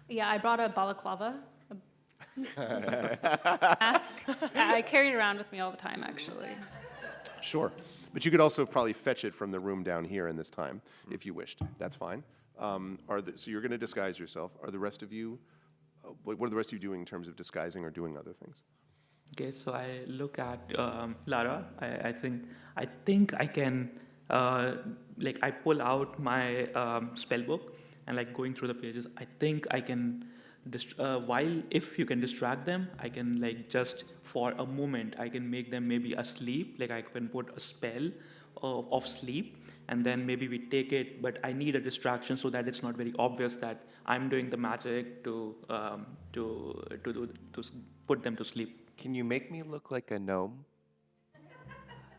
Yeah, I brought a balaclava, a mask. I carry it around with me all the time, actually. Sure. But you could also probably fetch it from the room down here in this time, if you wished. That's fine. So you're going to disguise yourself. Are the rest of you, what are the rest of you doing in terms of disguising or doing other things? Okay, so I look at Lara. I think I can, I pull out my spell book and going through the pages. I think I can, if you can distract them, I can just for a moment, I can make them maybe asleep. I can put a spell of sleep, and then maybe we take it, but I need a distraction so that it's not very obvious that I'm doing the magic to put them to sleep. Can you make me look like a gnome?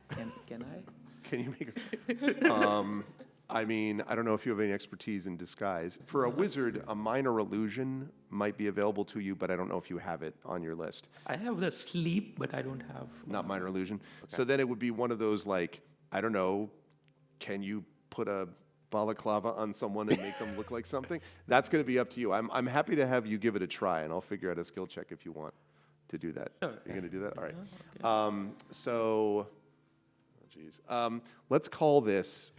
Can I? Can you make I don't know if you have any expertise in disguise. For a wizard, a minor illusion might be available to you, but I don't know if you have it on your list. I have the sleep, but I don't have. Not minor illusion. Okay. So then it would be one of those I don't know, can you put a balaclava on someone and make them look like something? That's going to be up to you. I'm happy to have you give it a try, and I'll figure out a skill check if you want to do that. Sure. You're going to do that? All right. Okay. Let's call this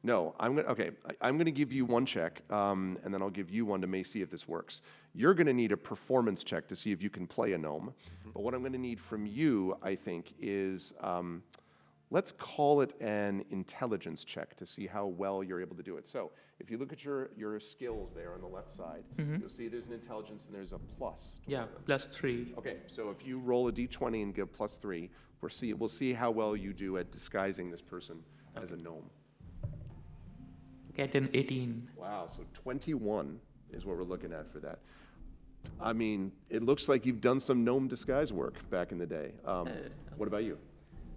no, I'm going to give you one check, and then I'll give you one to see if this works. You're going to need a performance check to see if you can play a gnome. Mm-hmm. But what I'm going to need from you, I think, is let's call it an intelligence check to see how well you're able to do it. So if you look at your skills there on the left side, you'll see there's an intelligence and there's a plus. Yeah, +3. Okay, so if you roll a d20 and give +3, we'll see how well you do at disguising this person as a gnome. Get an 18. Wow, so 21 is what we're looking at for that. It looks like you've done some gnome disguise work back in the day. What about you?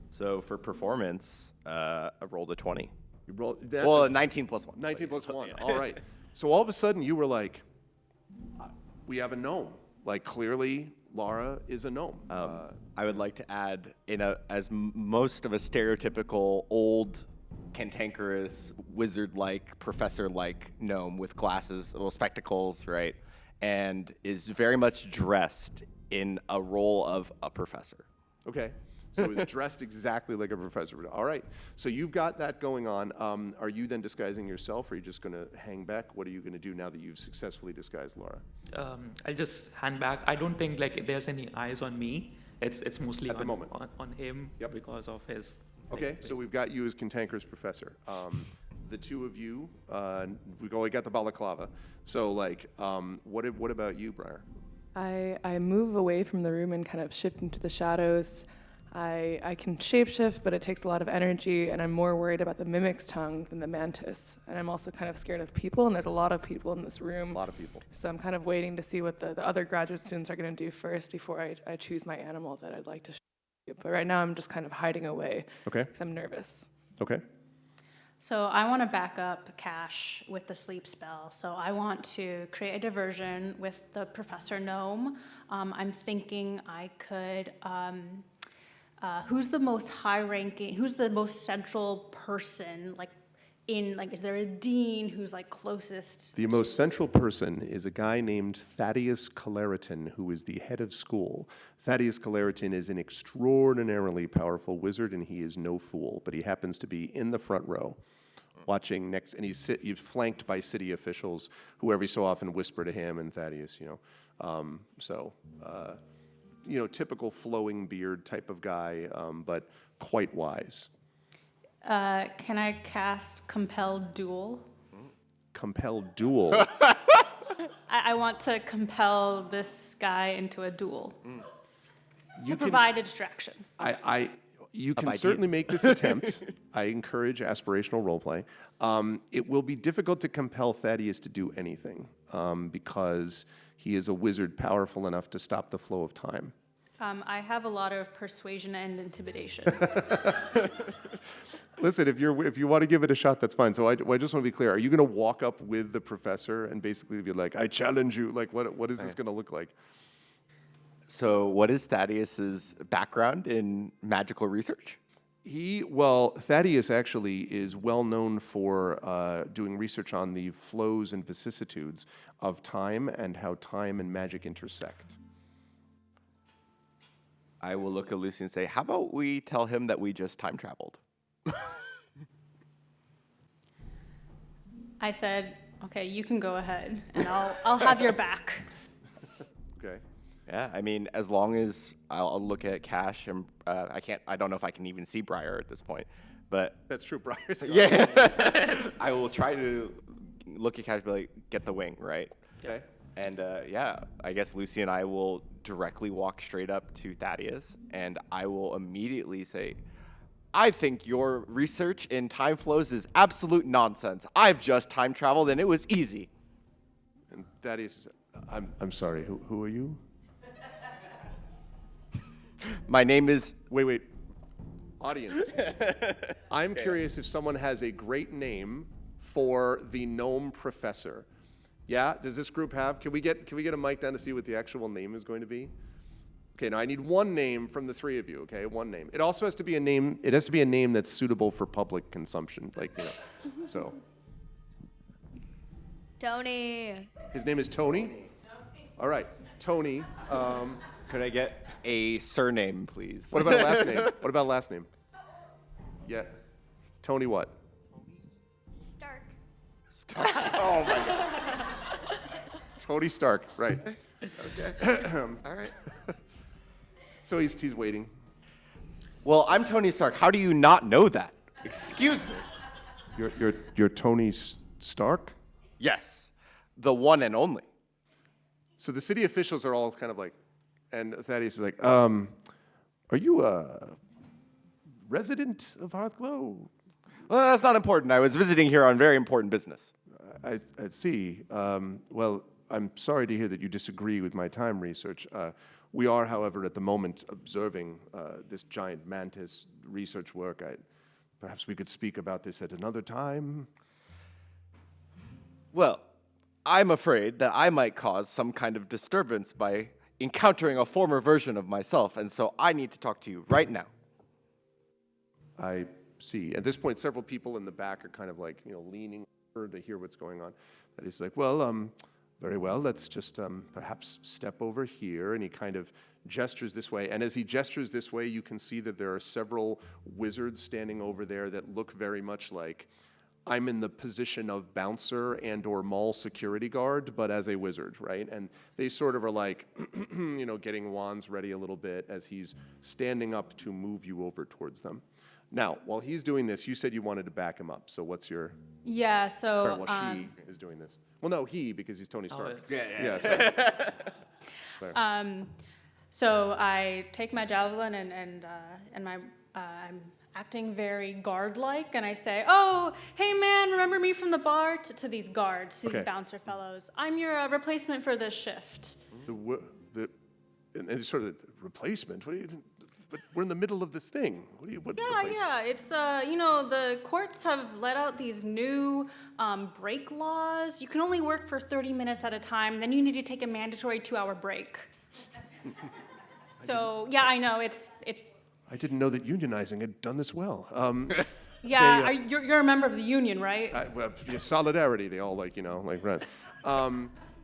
So for performance, I rolled a 20. You rolled 19 plus 1. 19 plus 1. All right. So all of a sudden you were like, we have a gnome. Clearly Lara is a gnome. I would like to add as most of a stereotypical old, cantankerous, wizard-like, professor-like gnome with glasses, spectacles, right? And is very much dressed in a role of a professor. Okay. So it's dressed exactly like a professor would. All right. So you've got that going on. Are you then disguising yourself, or are you just going to hang back? What are you going to do now that you've successfully disguised Laura? I'll just hand back. I don't think like there's any eyes on me. It's mostly At the moment. on him Yep. because of his. Okay, so we've got you as Cantankerous Professor. The two of you, we got the balaclava. So, like, what about you, Briar? I move away from the room and kind of shift into the shadows. I can shapeshift, but it takes a lot of energy, and I'm more worried about the mimic's tongue than the mantis. And I'm also kind of scared of people, and there's a lot of people in this room. A lot of people. So I'm kind of waiting to see what the other graduate students are going to do first before I choose my animal that I'd like to shoot. But right now I'm just kind of hiding away Okay. because I'm nervous. Okay. So I want to back up Cash with the sleep spell. So I want to create a diversion with the Professor Gnome. I'm thinking I could, who's the most high-ranking, who's the most central person, like, is there a dean who's, like, closest? The most central person is a guy named Thaddeus Caleriton, who is the head of school. Thaddeus Caleriton is an extraordinarily powerful wizard, and he is no fool, but he happens to be in the front row, watching next, and he's flanked by city officials who every so often whisper to him and Thaddeus, typical flowing beard type of guy, but quite wise. Can I cast Compel Duel? Compel duel. I want to compel this guy into a duel You to can- provide a distraction. You can ideas. certainly make this attempt. I encourage aspirational roleplay. It will be difficult to compel Thaddeus to do anything because he is a wizard powerful enough to stop the flow of time. I have a lot of persuasion and intimidation. Listen, if you want to give it a shot, that's fine. So I just want to be clear. Are you going to walk up with the professor and basically be like, I challenge you? Like, what is this going to look like? So, what is Thaddeus's background in magical research? Thaddeus actually is well known for doing research on the flows and vicissitudes of time and how time and magic intersect. I will look at Lucy and say, how about we tell him that we just time traveled? I said, okay, you can go ahead, and I'll have your back. Okay. Yeah, I mean, as long as I'll look at Cash and I don't know if I can even see Briar at this point, but That's true, Briar's gone. yeah, I will try to look at Cash and be like, get the wing, right? Okay. And I guess Lucy and I will directly walk straight up to Thaddeus, and I will immediately say, I think your research in time flows is absolute nonsense. I've just time traveled, and it was easy. And Thaddeus says, I'm sorry, who are you? My name is... Wait. Audience. I'm curious if someone has a great name for the gnome professor. Yeah? Does this group have? Can we get a mic down to see what the actual name is going to be? Okay, now I need one name from the three of you, okay? One name. It also has to be a name, it has to be a name that's suitable for public consumption, so. Tony. His name is Tony? All right, Tony. Could I get a surname, please? What about a last name? What about a last name? Yeah. Tony what? Stark. Oh, my God. Tony Stark, right. Okay. All right. So he's waiting. Well, I'm Tony Stark. How do you not know that? Excuse me. You're Tony Stark? Yes, the one and only. So the city officials are all kind of like, and Thaddeus is like, are you a resident of Hearthglow? Well, that's not important. I was visiting here on very important business. I see. Well, I'm sorry to hear that you disagree with my time research. We are, however, at the moment observing this giant mantis research work. Perhaps we could speak about this at another time. Well, I'm afraid that I might cause some kind of disturbance by encountering a former version of myself, and so I need to talk to you right now. I see. At this point, several people in the back are kind of like, leaning over to hear what's going on. That he's like, well, very well, let's just perhaps step over here. And he kind of gestures this way. And as he gestures this way, you can see that there are several wizards standing over there that look very much like I'm in the position of bouncer and or mall security guard, but as a wizard, right? And they sort of are like, getting wands ready a little bit as he's standing up to move you over towards them. Now, while he's doing this, you said you wanted to back him up. So what's your... Yeah, so... Sorry, he is doing this. Well, no, he, because he's Tony Stark. Yeah. Sorry. So I take my javelin and my I'm acting very guard-like, and I say, "Oh, hey man, remember me from the bar?" To these guards, to these bouncer fellows. I'm your replacement for this shift. And it's sort of the replacement. What do you? But we're in the middle of this thing. What replacement? Yeah. It's the courts have let out these new break laws. You can only work for 30 minutes at a time. Then you need to take a mandatory 2-hour break. So yeah, I know it. I didn't know that unionizing had done this well. Yeah, you're a member of the union, right? Solidarity. They all right.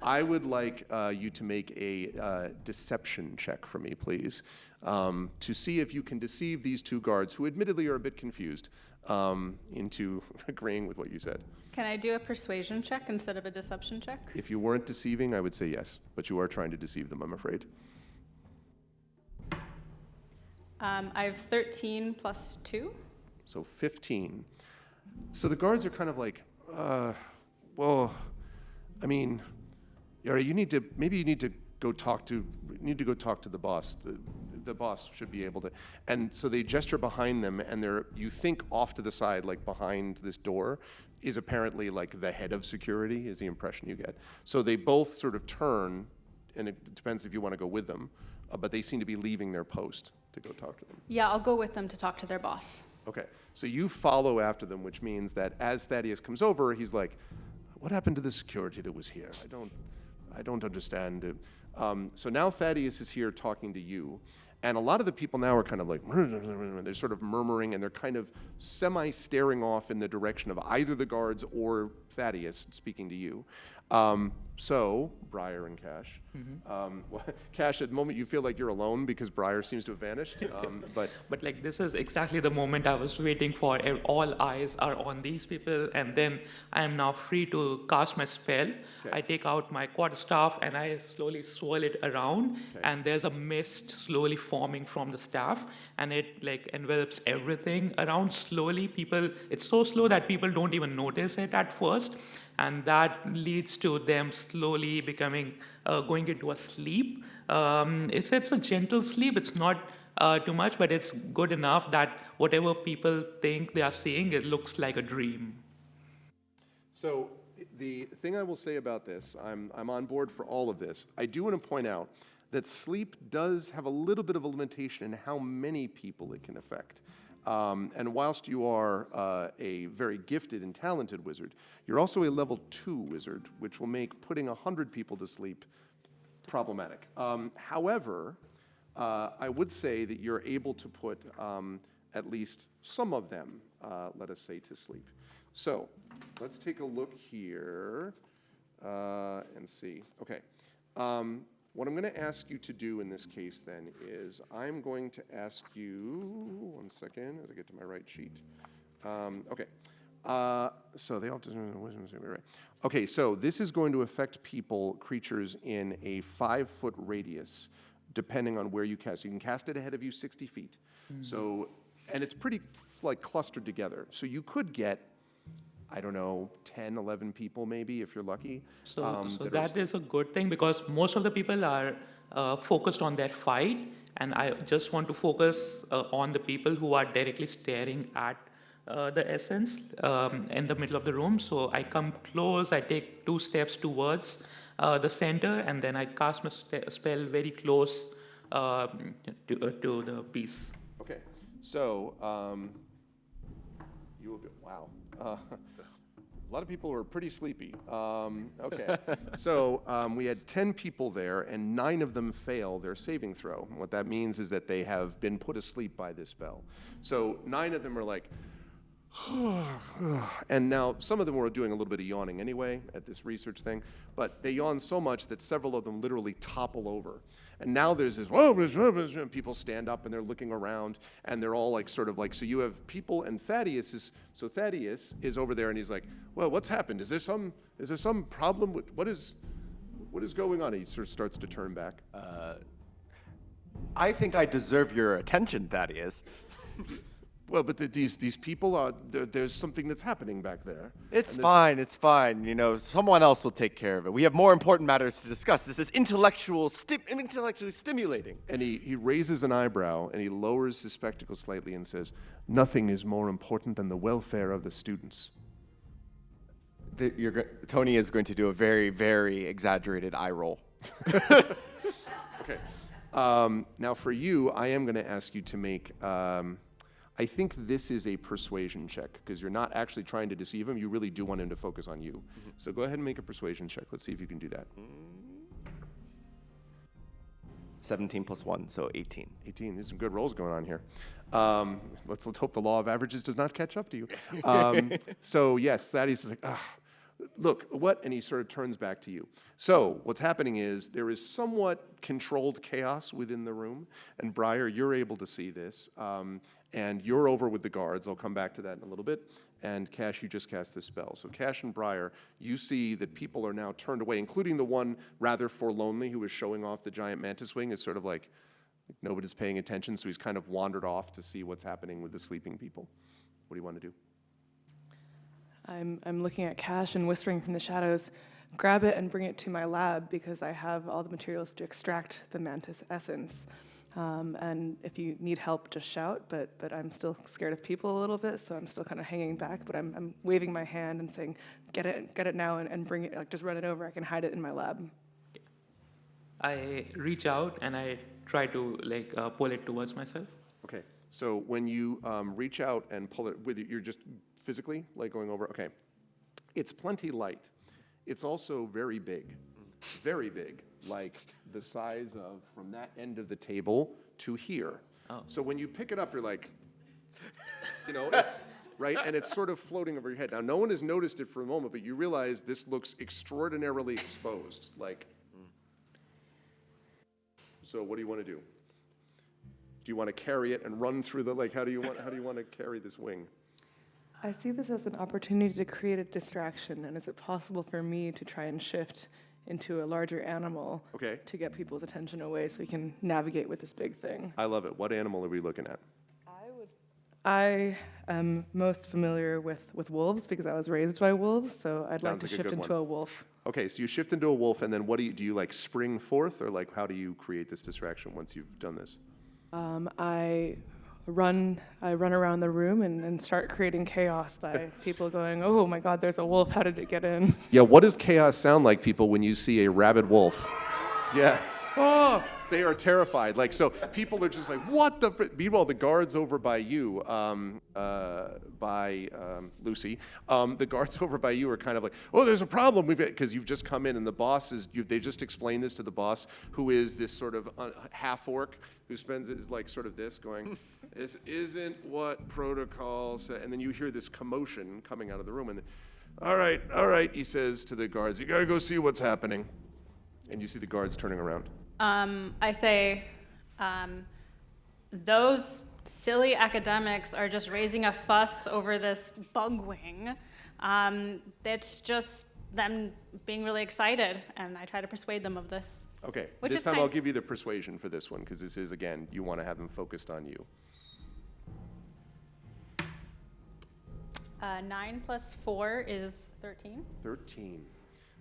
I would like you to make a deception check for me, please, to see if you can deceive these two guards, who admittedly are a bit confused, into agreeing with what you said. Can I do a persuasion check instead of a deception check? If you weren't deceiving, I would say yes, but you are trying to deceive them, I'm afraid. I have 13 plus 2. So 15. So the guards are kind of like, well, I mean, you need to go talk to the boss. The boss should be able to. And so they gesture behind them, and you think off to the side, like behind this door, is apparently like the head of security, is the impression you get. So they both sort of turn, and it depends if you want to go with them, but they seem to be leaving their post to go talk to them. Yeah, I'll go with them to talk to their boss. Okay, so you follow after them, which means that as Thaddeus comes over, he's like, "What happened to the security that was here? I don't understand." So now Thaddeus is here talking to you, and a lot of the people now are kind of like, they're sort of murmuring, and they're kind of semi-staring off in the direction of either the guards or Thaddeus speaking to you. So, Briar and Cash. Cash, at the moment you feel like you're alone because Briar seems to have vanished. But like this is exactly the moment I was waiting for. All eyes are on these people, and then I am now free to cast my spell. Okay. I take out my quarterstaff and I slowly swirl it around, and there's a mist slowly forming from the staff, and it like envelops everything around slowly. It's so slow that people don't even notice it at first. And that leads to them slowly going into a sleep. It's a gentle sleep. It's not too much, but it's good enough that whatever people think they are seeing, it looks like a dream. So the thing I will say about this, I'm on board for all of this. I do want to point out that sleep does have a little bit of a limitation in how many people it can affect. And whilst you are a very gifted and talented wizard, you're also a level 2 wizard, which will make putting 100 people to sleep problematic. However, I would say that you're able to put at least some of them, let us say, to sleep. So let's take a look here and see. Okay. What I'm going to ask you to do in this case, then, is I'm going to ask you, one second, as I get to my right sheet. Okay. So they all right. Okay, so this is going to affect creatures in a 5-foot radius, depending on where you cast. You can cast it ahead of you 60 feet. So, and it's pretty clustered together. So you could get, I don't know, 10, 11 people maybe, if you're lucky. So that is a good thing, because most of the people are focused on their fight, and I just want to focus on the people who are directly staring at the essence in the middle of the room. So I come close, I take 2 steps towards the center, and then I cast my spell very close to the piece. Okay, so you will be, wow. A lot of people were pretty sleepy. Okay, so we had 10 people there, and 9 of them fail their saving throw. What that means is that they have been put asleep by this spell. So 9 of them are like, and now some of them were doing a little bit of yawning anyway at this research thing, but they yawn so much that several of them literally topple over. And now there's this, whoa, and people stand up and they're looking around and they're all like sort of like, so you have people and Thaddeus is over there and he's like, well, what's happened? Is there some problem? What is going on? He sort of starts to turn back. I think I deserve your attention, Thaddeus. Well, but these people are, there's something that's happening back there. It's fine. You know, someone else will take care of it. We have more important matters to discuss. This is intellectually stimulating. And he raises an eyebrow and he lowers his spectacles slightly and says, nothing is more important than the welfare of the students. Tony is going to do a very, very exaggerated eye roll. Okay. Now for you, I am going to ask you to make, I think this is a persuasion check, because you're not actually trying to deceive him. You really do want him to focus on you. Mm-hmm. So go ahead and make a persuasion check. Let's see if you can do that. 17 plus 1, so 18. 18. There's some good rolls going on here. Let's hope the law of averages does not catch up to you. So yes, Thaddeus is like, look, what? And he sort of turns back to you. So what's happening is there is somewhat controlled chaos within the room. And Briar, you're able to see this. And you're over with the guards. I'll come back to that in a little bit. And Cash, you just cast this spell. So Cash and Briar, you see that people are now turned away, including the one rather forlornly who was showing off the giant mantis wing. Is sort of like nobody's paying attention, so he's kind of wandered off to see what's happening with the sleeping people. What do you want to do? I'm looking at Cash and whispering from the shadows, grab it and bring it to my lab because I have all the materials to extract the mantis essence. And if you need help, just shout, but I'm still scared of people a little bit, so I'm still kind of hanging back, but I'm waving my hand and saying, get it now and bring it, like just run it over, I can hide it in my lab. I reach out and I try to pull it towards myself. Okay, so when you reach out and pull it with you, you're just physically like going over, okay. It's plenty light. It's also very big, like the size of from that end of the table to here. Oh. So when you pick it up, you're like, it's right, and it's sort of floating over your head. Now, no one has noticed it for a moment, but you realize this looks extraordinarily exposed. So what do you want to do? Do you want to carry it and run through the how do you want to carry this wing? I see this as an opportunity to create a distraction, and is it possible for me to try and shift into a larger animal to get people's attention away so we can navigate with this big thing? I love it. What animal are we looking at? I am most familiar with wolves because I was raised by wolves, so I'd like to shift into a wolf. Okay, so you shift into a wolf, and then what do you spring forth, or how do you create this distraction once you've done this? I run around the room and start creating chaos by people going, oh my God, there's a wolf, how did it get in? Yeah, what does chaos sound like, people, when you see a rabid wolf? Yeah. Oh, they are terrified. So people are just like, what the? Meanwhile, the guards over by you, by Lucy, the guards over by you are kind of like, oh, there's a problem. Because you've just come in and the boss they just explained this to the boss, who is this sort of half-orc who is sort of this going, this isn't what protocol said. And then you hear this commotion coming out of the room. And all right, he says to the guards, you got to go see what's happening. And you see the guards turning around. I say, those silly academics are just raising a fuss over this bug wing. It's just them being really excited, and I try to persuade them of this. Okay, this time I'll give you the persuasion for this one, because this is, again, you want to have them focused on you. 9 plus 4 is 13. 13.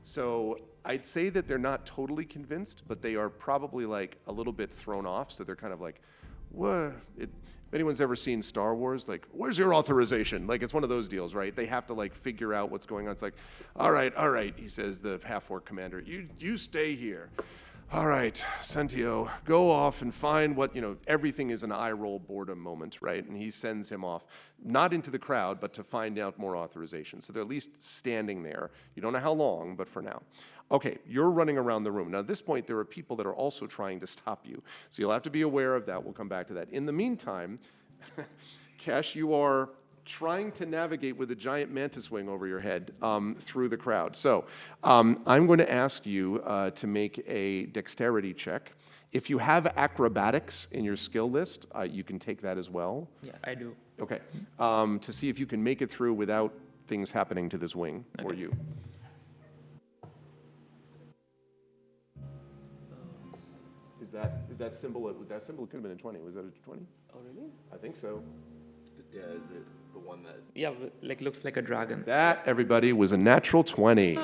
So I'd say that they're not totally convinced, but they are probably a little bit thrown off. So they're kind of like, what? If anyone's ever seen Star Wars, where's your authorization? It's one of those deals, right? They have to figure out what's going on. It's all right, he says, the half-orc commander, you stay here. All right, Sentio, go off and find what, everything is an eye roll boredom moment, right? And he sends him off, not into the crowd, but to find out more authorization. So they're at least standing there. You don't know how long, but for now. Okay, you're running around the room. Now, at this point, there are people that are also trying to stop you. So you'll have to be aware of that. We'll come back to that. In the meantime, Cash, you are trying to navigate with a giant mantis wing over your head through the crowd. So I'm going to ask you to make a dexterity check. If you have acrobatics in your skill list, you can take that as well. Yeah, I do. Okay. To see if you can make it through without things happening to this wing or you. Is that symbol? That symbol could have been a 20. Was that a 20? Oh, really? I think so. Yeah, is it the one that? Yeah, like looks like a dragon. That, everybody, was a natural 20.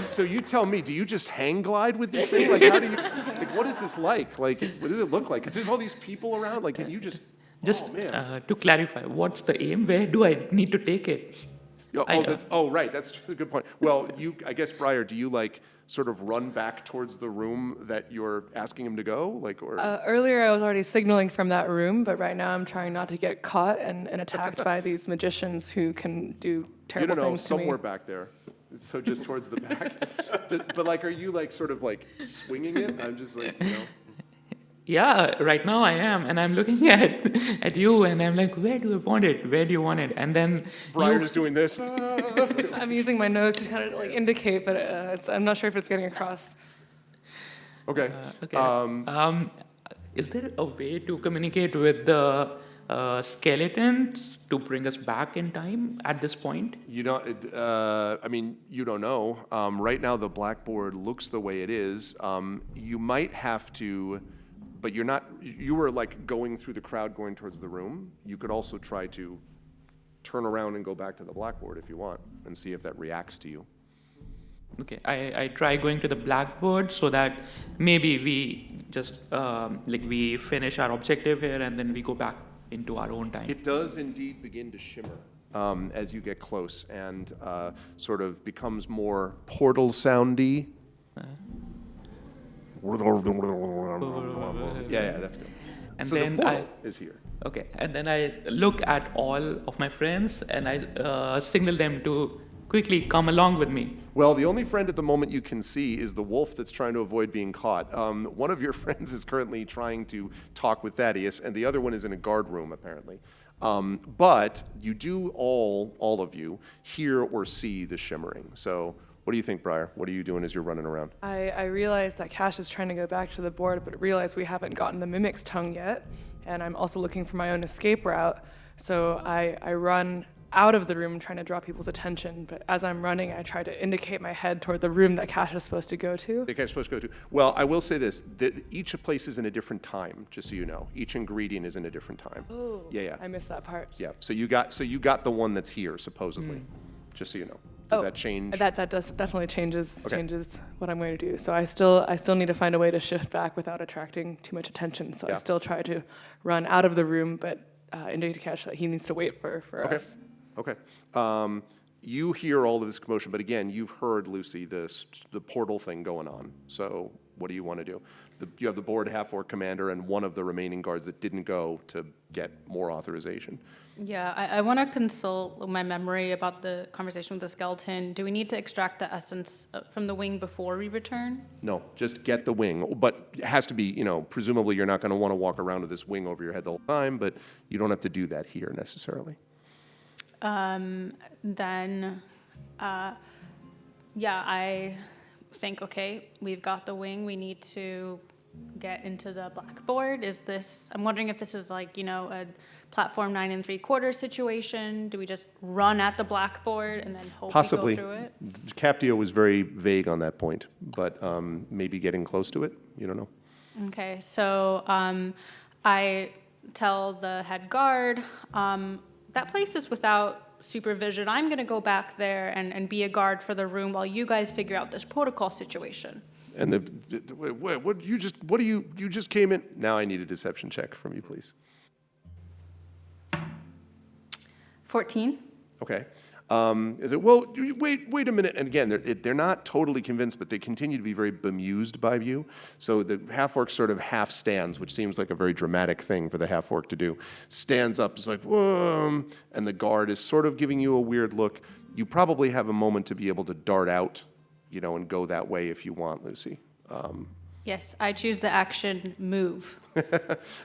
So you tell me, do you just hang glide with this thing? Like, how do you, like, what is this like? Like, what does it look like? Because there's all these people around, like, can you just, Just oh, man. to clarify, what's the aim? Where do I need to take it? Right, that's a good point. Well, I guess, Briar, do you, like, sort of run back towards the room that you're asking him to go? Like, or Earlier, I was already signaling from that room, but right now I'm trying not to get caught and attacked by these magicians who can do you terrible don't know, things to me. somewhere back there. So just towards the back. But, like, are you, like, sort of, like, swinging it? I'm just, like, you know. Yeah, right now I am, and I'm looking at you, and I'm like, where do I want it? Where do you want it? And then Brian is doing this. I'm using my nose to kind of like indicate, but I'm not sure if it's getting across. Okay. Okay. Is there a way to communicate with the skeleton to bring us back in time at this point? You don't, I mean, you don't know. Right now, the blackboard looks the way it is. You might have to, but you're not, you were like going through the crowd going towards the room. You could also try to turn around and go back to the blackboard if you want and see if that reacts to you. Okay, I try going to the blackboard so that maybe we just, we finish our objective here and then we go back into our own time. It does indeed begin to shimmer as you get close and sort of becomes more portal soundy. Yeah, that's good. And so then the portal is here. Okay, and then I look at all of my friends and I signal them to quickly come along with me. Well, the only friend at the moment you can see is the wolf that's trying to avoid being caught. One of your friends is currently trying to talk with Thaddeus, and the other one is in a guard room, apparently. But you do all of you, hear or see the shimmering. So what do you think, Briar? What are you doing as you're running around? I realize that Cash is trying to go back to the board, but realize we haven't gotten the Mimic's tongue yet, and I'm also looking for my own escape route. So I run out of the room trying to draw people's attention, but as I'm running, I try to indicate my head toward the room that Cash is supposed to go to. The Cash is supposed to go to. Well, I will say this, that each place is in a different time, just so you know. Each ingredient is in a different time. Oh, Yeah. I missed that part. Yeah, so you got the one that's here, supposedly, just so you know. Does that change? That does definitely changes Okay. what I'm going to do. So I still need to find a way to shift back without attracting too much attention. So Yeah. I still try to run out of the room, but indicate to Cash that he needs to wait for Okay. us. Okay. You hear all of this commotion, but again, you've heard, Lucy, the portal thing going on. So what do you want to do? You have the board half-orc commander and one of the remaining guards that didn't go to get more authorization. Yeah, I want to consult my memory about the conversation with the skeleton. Do we need to extract the essence from the wing before we return? No, just get the wing. But it has to be, presumably you're not going to want to walk around with this wing over your head the whole time, but you don't have to do that here necessarily. I think, okay, we've got the wing. We need to get into the blackboard. I'm wondering if this is like, a platform 9 3/4 situation. Do we just run at the blackboard and then hope Possibly. we go through it? Captio was very vague on that point, but maybe getting close to it, you don't know. Okay, so I tell the head guard, that place is without supervision. I'm going to go back there and be a guard for the room while you guys figure out this protocol situation. And you just came in. Now I need a deception check from you, please. 14. Okay. Is it, well, wait a minute. And again, they're not totally convinced, but they continue to be very bemused by you. So the half-orc sort of half stands, which seems like a very dramatic thing for the half-orc to do. Stands up, is like, whoa, and the guard is sort of giving you a weird look. You probably have a moment to be able to dart out, and go that way if you want, Lucy. Yes, I choose the action move.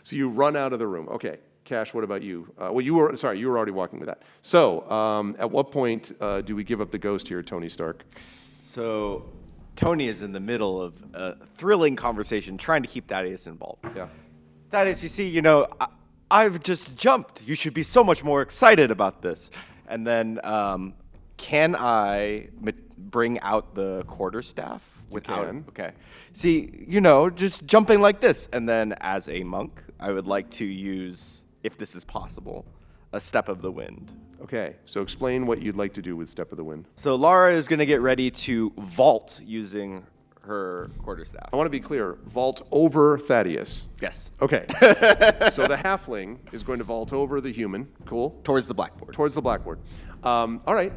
So you run out of the room. Okay. Cash, what about you? You were already walking with that. So, at what point do we give up the ghost here, Tony Stark? So Tony is in the middle of a thrilling conversation, trying to keep Thaddeus involved. Yeah. Thaddeus, you see, I've just jumped. You should be so much more excited about this. And then, can I bring out the quarterstaff? can. Okay. See, just jumping like this. And then, as a monk, I would like to use, if this is possible, a step of the wind. Okay, so explain what you'd like to do with Step of the Wind. So Lara is going to get ready to vault using her quarterstaff. I want to be clear, vault over Thaddeus. Yes. Okay, so the halfling is going to vault over the human. Cool. Towards the blackboard. Towards the blackboard. All right,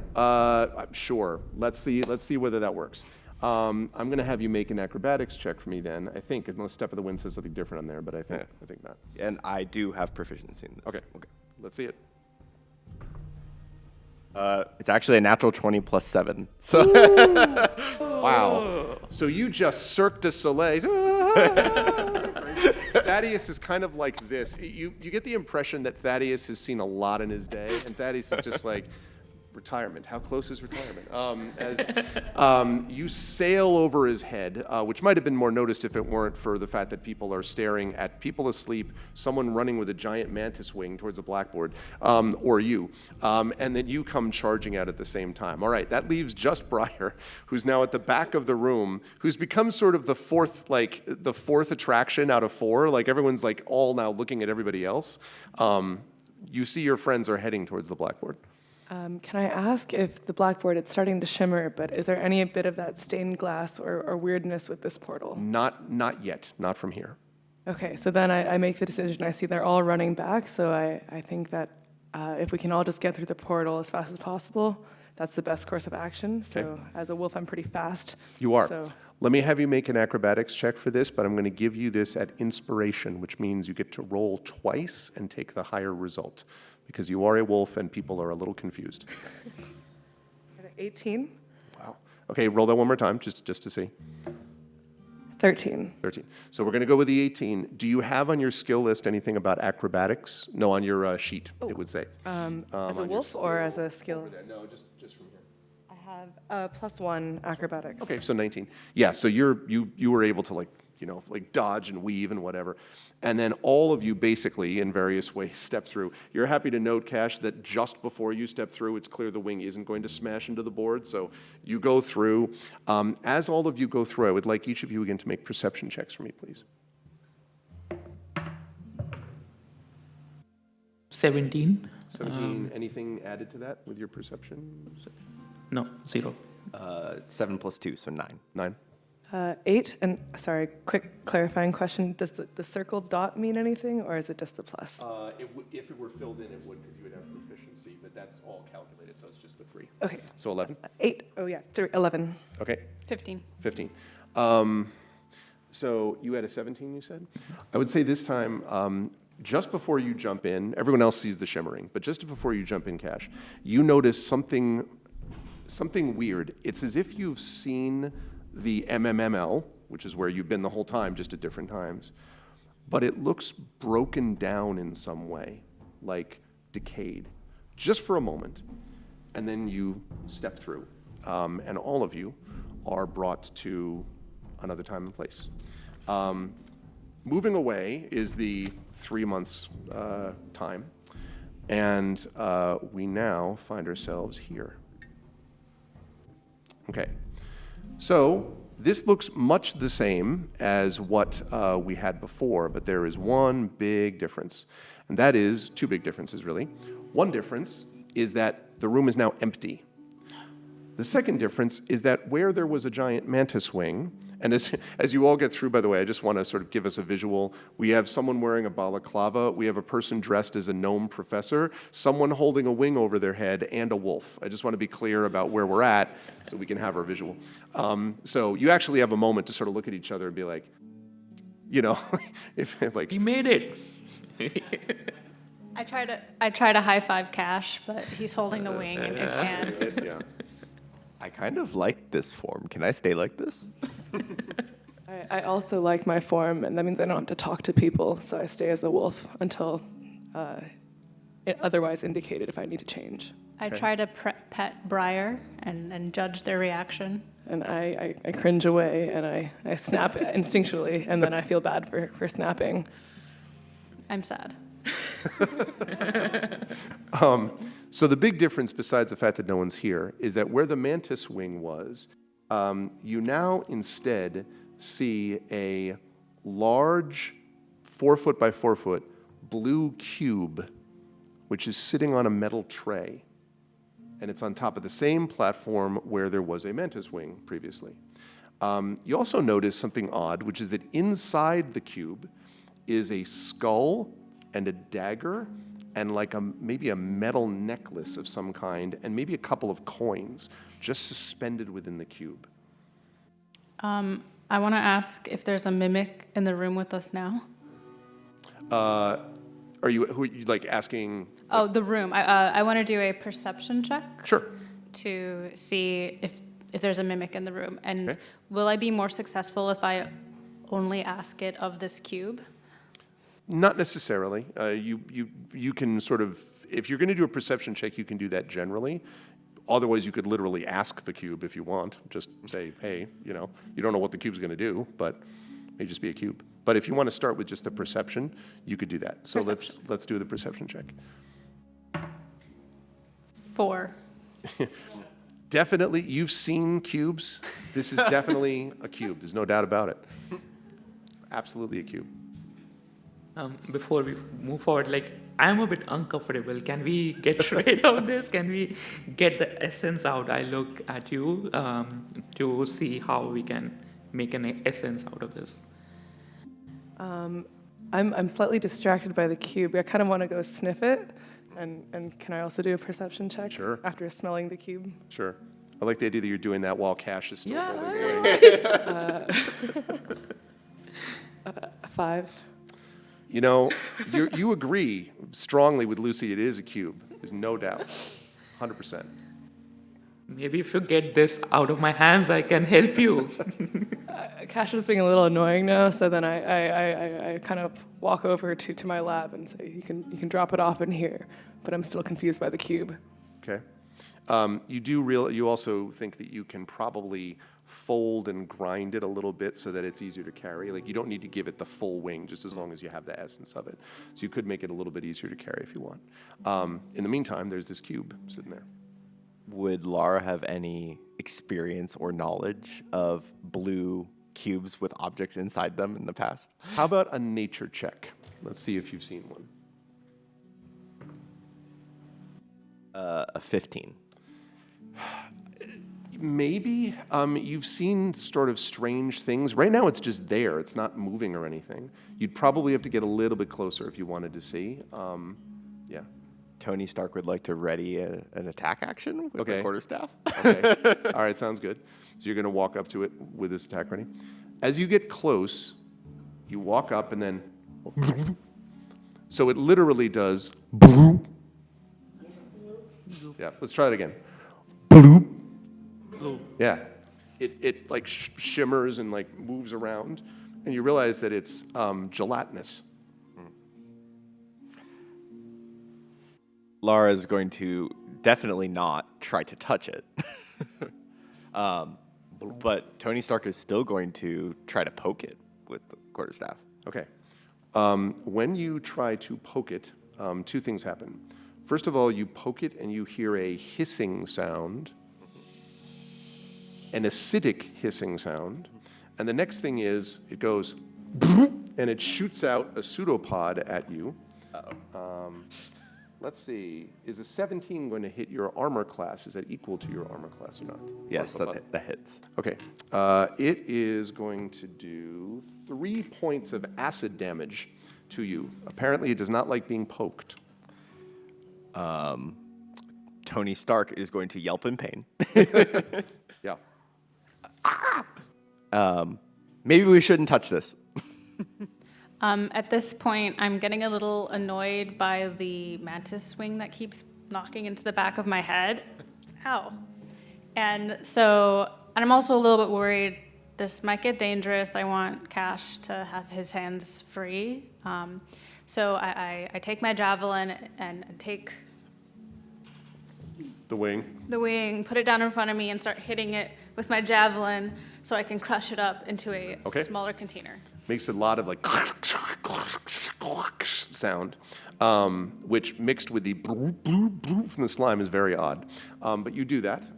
sure. Let's see whether that works. I'm going to have you make an acrobatics check for me then, I think, unless Step of the Wind says something different on there, but I think not. And I do have proficiency in this. Okay, let's see it. It's actually a natural 20 plus 7. So Wow. So you just Cirque du Soleil. Thaddeus is kind of like this. You get the impression that Thaddeus has seen a lot in his day, and Thaddeus is just like, retirement. How close is retirement? As you sail over his head, which might have been more noticed if it weren't for the fact that people are staring at people asleep, someone running with a giant mantis wing towards a blackboard, or you, and then you come charging out at the same time. All right, that leaves just Briar, who's now at the back of the room, who's become sort of the fourth attraction out of 4. Like everyone's like all now looking at everybody else. You see your friends are heading towards the blackboard. Can I ask if the blackboard, it's starting to shimmer, but is there any bit of that stained glass or weirdness with this portal? Not yet, not from here. Okay, so then I make the decision. I see they're all running back, so I think that if we can all just get through the portal as fast as possible, that's the best course of action. So as a wolf, I'm pretty fast. You are. So. Let me have you make an acrobatics check for this, but I'm going to give you this at inspiration, which means you get to roll twice and take the higher result, because you are a wolf and people are a little confused. 18. Wow. Okay, roll that one more time, just to see. 13. 13. So we're going to go with the 18. Do you have on your skill list anything about acrobatics? No, on your sheet, it would say. As a wolf or as a skill? No, just from here. I have +1 acrobatics. Okay, so 19. Yeah, so you were able to dodge and weave and whatever. And then all of you basically in various ways step through. You're happy to note, Cash, that just before you step through, it's clear the wing isn't going to smash into the board. So you go through. As all of you go through, I would like each of you again to make perception checks for me, please. 17. 17, anything added to that with your perception? No, 0. 7 plus 2, so 9. 9. 8, and sorry, quick clarifying question. Does the circle dot mean anything, or is it just the plus? If it were filled in, it would, because you would have proficiency, but that's all calculated, so it's just the 3. Okay. So 11? 8, 11. Okay. 15. 15. So you had a 17, you said? I would say this time, just before you jump in, everyone else sees the shimmering, but just before you jump in, Cash, you notice something weird. It's as if you've seen the MMML, which is where you've been the whole time, just at different times, but it looks broken down in some way, like decayed, just for a moment, and then you step through, and all of you are brought to another time and place. Moving away is the 3 months time, and we now find ourselves here. Okay. So this looks much the same as what we had before, but there is one big difference, and that is 2 big differences, really. One difference is that the room is now empty. The second difference is that where there was a giant mantis wing, and as you all get through, by the way, I just want to sort of give us a visual. We have someone wearing a balaclava. We have a person dressed as a gnome professor, someone holding a wing over their head, and a wolf. I just want to be clear about where we're at so we can have our visual. So you actually have a moment to sort of look at each other and be like, if like... We made it. I try to high five Cash, but he's holding the wing and you can't. Yeah. I kind of like this form. Can I stay like this? I also like my form, and that means I don't have to talk to people, so I stay as a wolf until otherwise indicated if I need to change. I try to pet Briar and judge their reaction. And I cringe away, and I snap instinctually, and then I feel bad for snapping. I'm sad. So the big difference, besides the fact that no one's here, is that where the mantis wing was, you now instead see a large 4 foot by 4 foot blue cube, which is sitting on a metal tray. And it's on top of the same platform where there was a mantis wing previously. You also notice something odd, which is that inside the cube is a skull and a dagger and like maybe a metal necklace of some kind and maybe a couple of coins just suspended within the cube. I want to ask if there's a mimic in the room with us now. Are you like asking? Oh, the room. I want to do a perception check. Sure. To see if there's a mimic in the room. And Okay. will I be more successful if I only ask it of this cube? Not necessarily. You can sort of, if you're going to do a perception check, you can do that generally. Otherwise, you could literally ask the cube if you want. Just say, hey, you don't know what the cube's going to do, but it may just be a cube. But if you want to start with just the perception, you could do that. So let's do the perception check. 4. Definitely, you've seen cubes. This is definitely a cube. There's no doubt about it. Absolutely a cube. Before we move forward, like, I'm a bit uncomfortable. Can we get rid of this? Can we get the essence out? I look at you to see how we can make an essence out of this. I'm slightly distracted by the cube. I kind of want to go sniff it. And can I also do a perception check? Sure. After smelling the cube? Sure. I like the idea that you're doing that while Cash is still holding the 5. You agree strongly with Lucy, it is a cube. There's no doubt. 100%. Maybe if you get this out of my hands, I can help you. Cash is being a little annoying now, so then I kind of walk over to my lab and say, you can drop it off in here, but I'm still confused by the cube. Okay. You also think that you can probably fold and grind it a little bit so that it's easier to carry. Like, you don't need to give it the full wing, just as long as you have the essence of it. So you could make it a little bit easier to carry if you want. In the meantime, there's this cube sitting there. Would Lara have any experience or knowledge of blue cubes with objects inside them in the past? How about a nature check? Let's see if you've seen one. A 15. Maybe. You've seen sort of strange things. Right now it's just there. It's not moving or anything. You'd probably have to get a little bit closer if you wanted to see. Yeah. Tony Stark would like to ready an attack action with Okay. the quarterstaff. Okay. All right, sounds good. So you're going to walk up to it with this attack ready. As you get close, you walk up and then... So it literally does... Yeah, let's try it again. Yeah. It like shimmers and like moves around, and you realize that it's gelatinous. Lara is going to definitely not try to touch it. But Tony Stark is still going to try to poke it with the quarterstaff. Okay. When you try to poke it, 2 things happen. First of all, you poke it and you hear a hissing sound, an acidic hissing sound. And the next thing is it goes, and it shoots out a pseudopod at you. Let's see, is a 17 going to hit your armor class? Is that equal to your armor class or not? Yes, that hits. Okay. It is going to do 3 points of acid damage to you. Apparently, it does not like being poked. Tony Stark is going to yelp in pain. Yeah. Maybe we shouldn't touch this. At this point, I'm getting a little annoyed by the mantis wing that keeps knocking into the back of my head. Ow. And I'm also a little bit worried this might get dangerous. I want Cash to have his hands free. So I take my javelin and take The wing. the wing, put it down in front of me, and start hitting it with my javelin so I can crush it up into a Okay. smaller container. Makes a lot of like sound, which mixed with the bloop, bloop, bloop from the slime is very odd. But you do that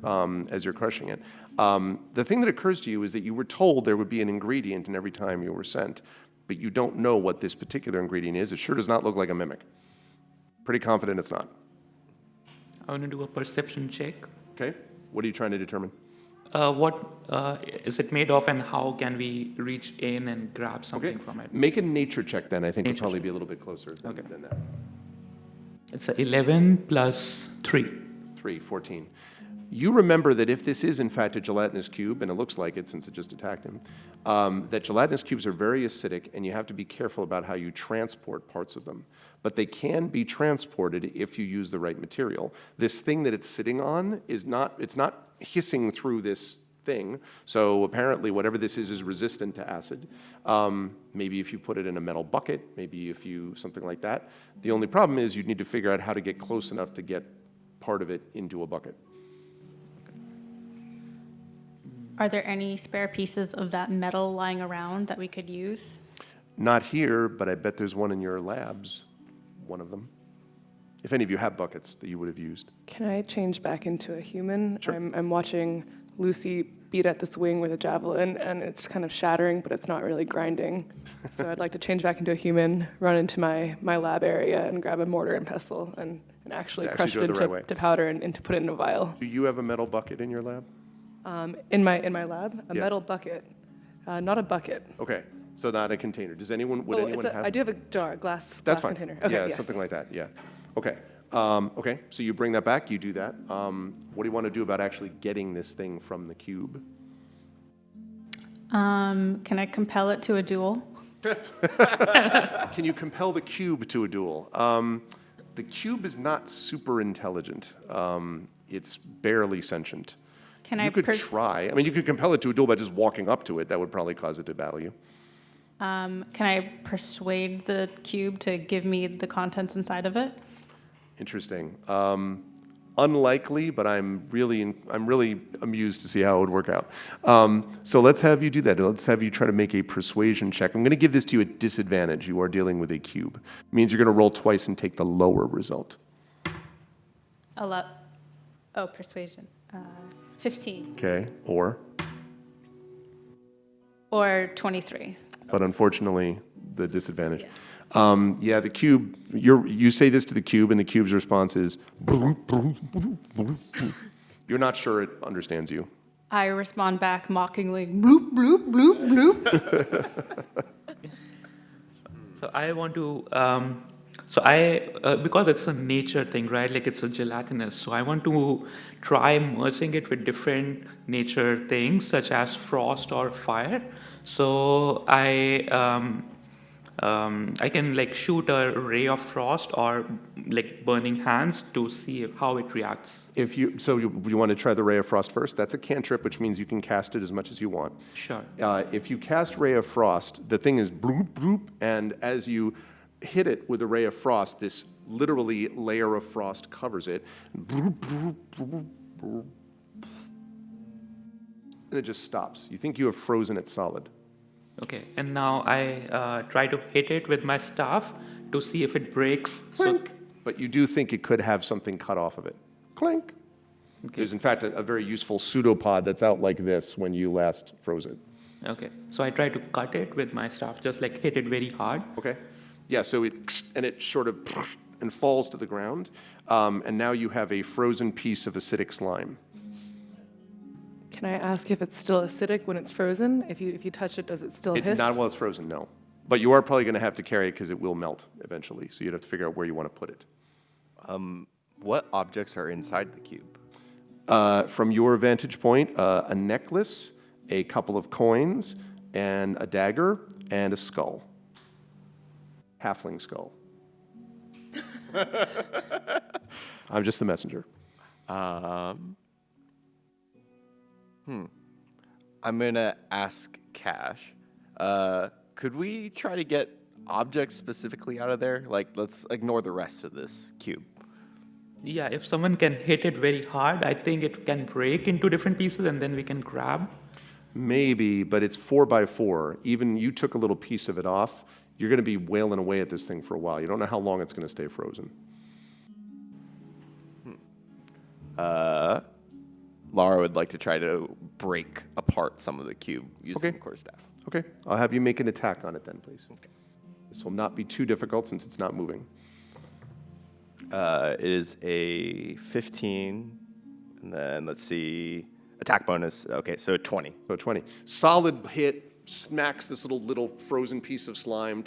as you're crushing it. The thing that occurs to you is that you were told there would be an ingredient in every time you were sent, but you don't know what this particular ingredient is. It sure does not look like a mimic. Pretty confident it's not. I want to do a perception check. Okay? What are you trying to determine? What is it made of, and how can we reach in and grab something Okay. from it? Make a nature check then. I think would Nature probably check. be a little bit closer than that. It's a 11 plus 3. 3, 14. You remember that if this is in fact a gelatinous cube, and it looks like it since it just attacked him, that gelatinous cubes are very acidic, and you have to be careful about how you transport parts of them. But they can be transported if you use the right material. This thing that it's sitting on it's not hissing through this thing. So apparently whatever this is resistant to acid. Maybe if you put it in a metal bucket, maybe if you, something like that. The only problem is you'd need to figure out how to get close enough to get part of it into a bucket. Are there any spare pieces of that metal lying around that we could use? Not here, but I bet there's one in your labs, one of them. If any of you have buckets that you would have used. Can I change back into a human? Sure. I'm watching Lucy beat at the swing with a javelin, and it's kind of shattering, but it's not really grinding. So I'd like to change back into a human, run into my lab area, and grab a mortar and pestle, and actually To crush actually it do it the into right way. to powder and to put it in a vial. Do you have a metal bucket in your lab? In my lab, a Yeah. metal bucket, not a bucket. Okay, so not a container. Does anyone, would anyone have? I do have a jar, glass That's glass fine. container. Okay, Yeah, yes. something like that, yeah. Okay, okay, so you bring that back, you do that. What do you want to do about actually getting this thing from the cube? Can I compel it to a duel? Can you compel the cube to a duel? The cube is not super intelligent. It's barely sentient. Can You I could try. I mean, you could compel it to a duel by just walking up to it. That would probably cause it to battle you. Can I persuade the cube to give me the contents inside of it? Interesting. Unlikely, but I'm really amused to see how it would work out. So let's have you do that. Let's have you try to make a persuasion check. I'm going to give this to you at disadvantage. You are dealing with a cube. It means you're going to roll twice and take the lower result. Persuasion. 15 Okay, or? or 23. But unfortunately, the disadvantage. Yeah, the cube, you say this to the cube, and the cube's response is, you're not sure it understands you. I respond back mockingly, bloop, bloop, bloop, bloop. So I want to, because it's a nature thing, right? Like it's a gelatinous. So I want to try merging it with different nature things, such as frost or fire. So I can like shoot a ray of frost or like burning hands to see how it reacts. So you want to try the Ray of Frost first? That's a cantrip, which means you can cast it as much as you want. Sure. If you cast Ray of Frost, the thing is bloop, bloop, and as you hit it with a Ray of Frost, this literally layer of frost covers it. Bloop, bloop, bloop, bloop. And it just stops. You think you have frozen it solid. Okay, and now I try to hit it with my staff to see if it breaks. Clink. But you do think it could have something cut off of it. Clink. There's in fact a very useful pseudopod that's out like this when you last froze it. Okay, so I try to cut it with my staff, just like hit it very hard. Okay. Yeah, so it sort of and falls to the ground, and now you have a frozen piece of acidic slime. Can I ask if it's still acidic when it's frozen? If you touch it, does it still hiss? Not while it's frozen, no. But you are probably going to have to carry it because it will melt eventually, so you'd have to figure out where you want to put it. What objects are inside the cube? From your vantage point, a necklace, a couple of coins, and a dagger, and a skull. Halfling skull. I'm just the messenger. I'm going to ask Cash, could we try to get objects specifically out of there? Like, let's ignore the rest of this cube. Yeah, if someone can hit it very hard, I think it can break into different pieces and then we can grab. Maybe, but it's 4x4. Even you took a little piece of it off, you're going to be wailing away at this thing for a while. You don't know how long it's going to stay frozen. Laura would like to try to break apart some of the cube using Okay. the quarterstaff. Okay, I'll have you make an attack on it then, please. Okay. This will not be too difficult since it's not moving. It is a 15, and then let's see, attack bonus. Okay, so 20. So 20. Solid hit, smacks this little frozen piece of slime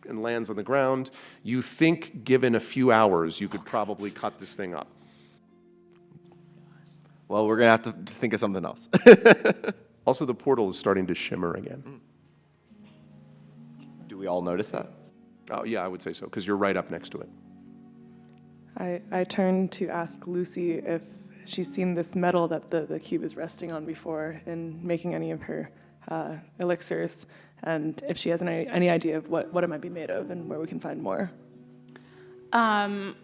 and lands on the ground. You think, given a few hours, you could probably cut this thing up. Well, we're going to have to think of something else. Also, the portal is starting to shimmer again. Do we all notice that? Oh, yeah, I would say so, because you're right up next to it. I turn to ask Lucy if she's seen this metal that the cube is resting on before in making any of her elixirs, and if she has any idea of what it might be made of and where we can find more. Well,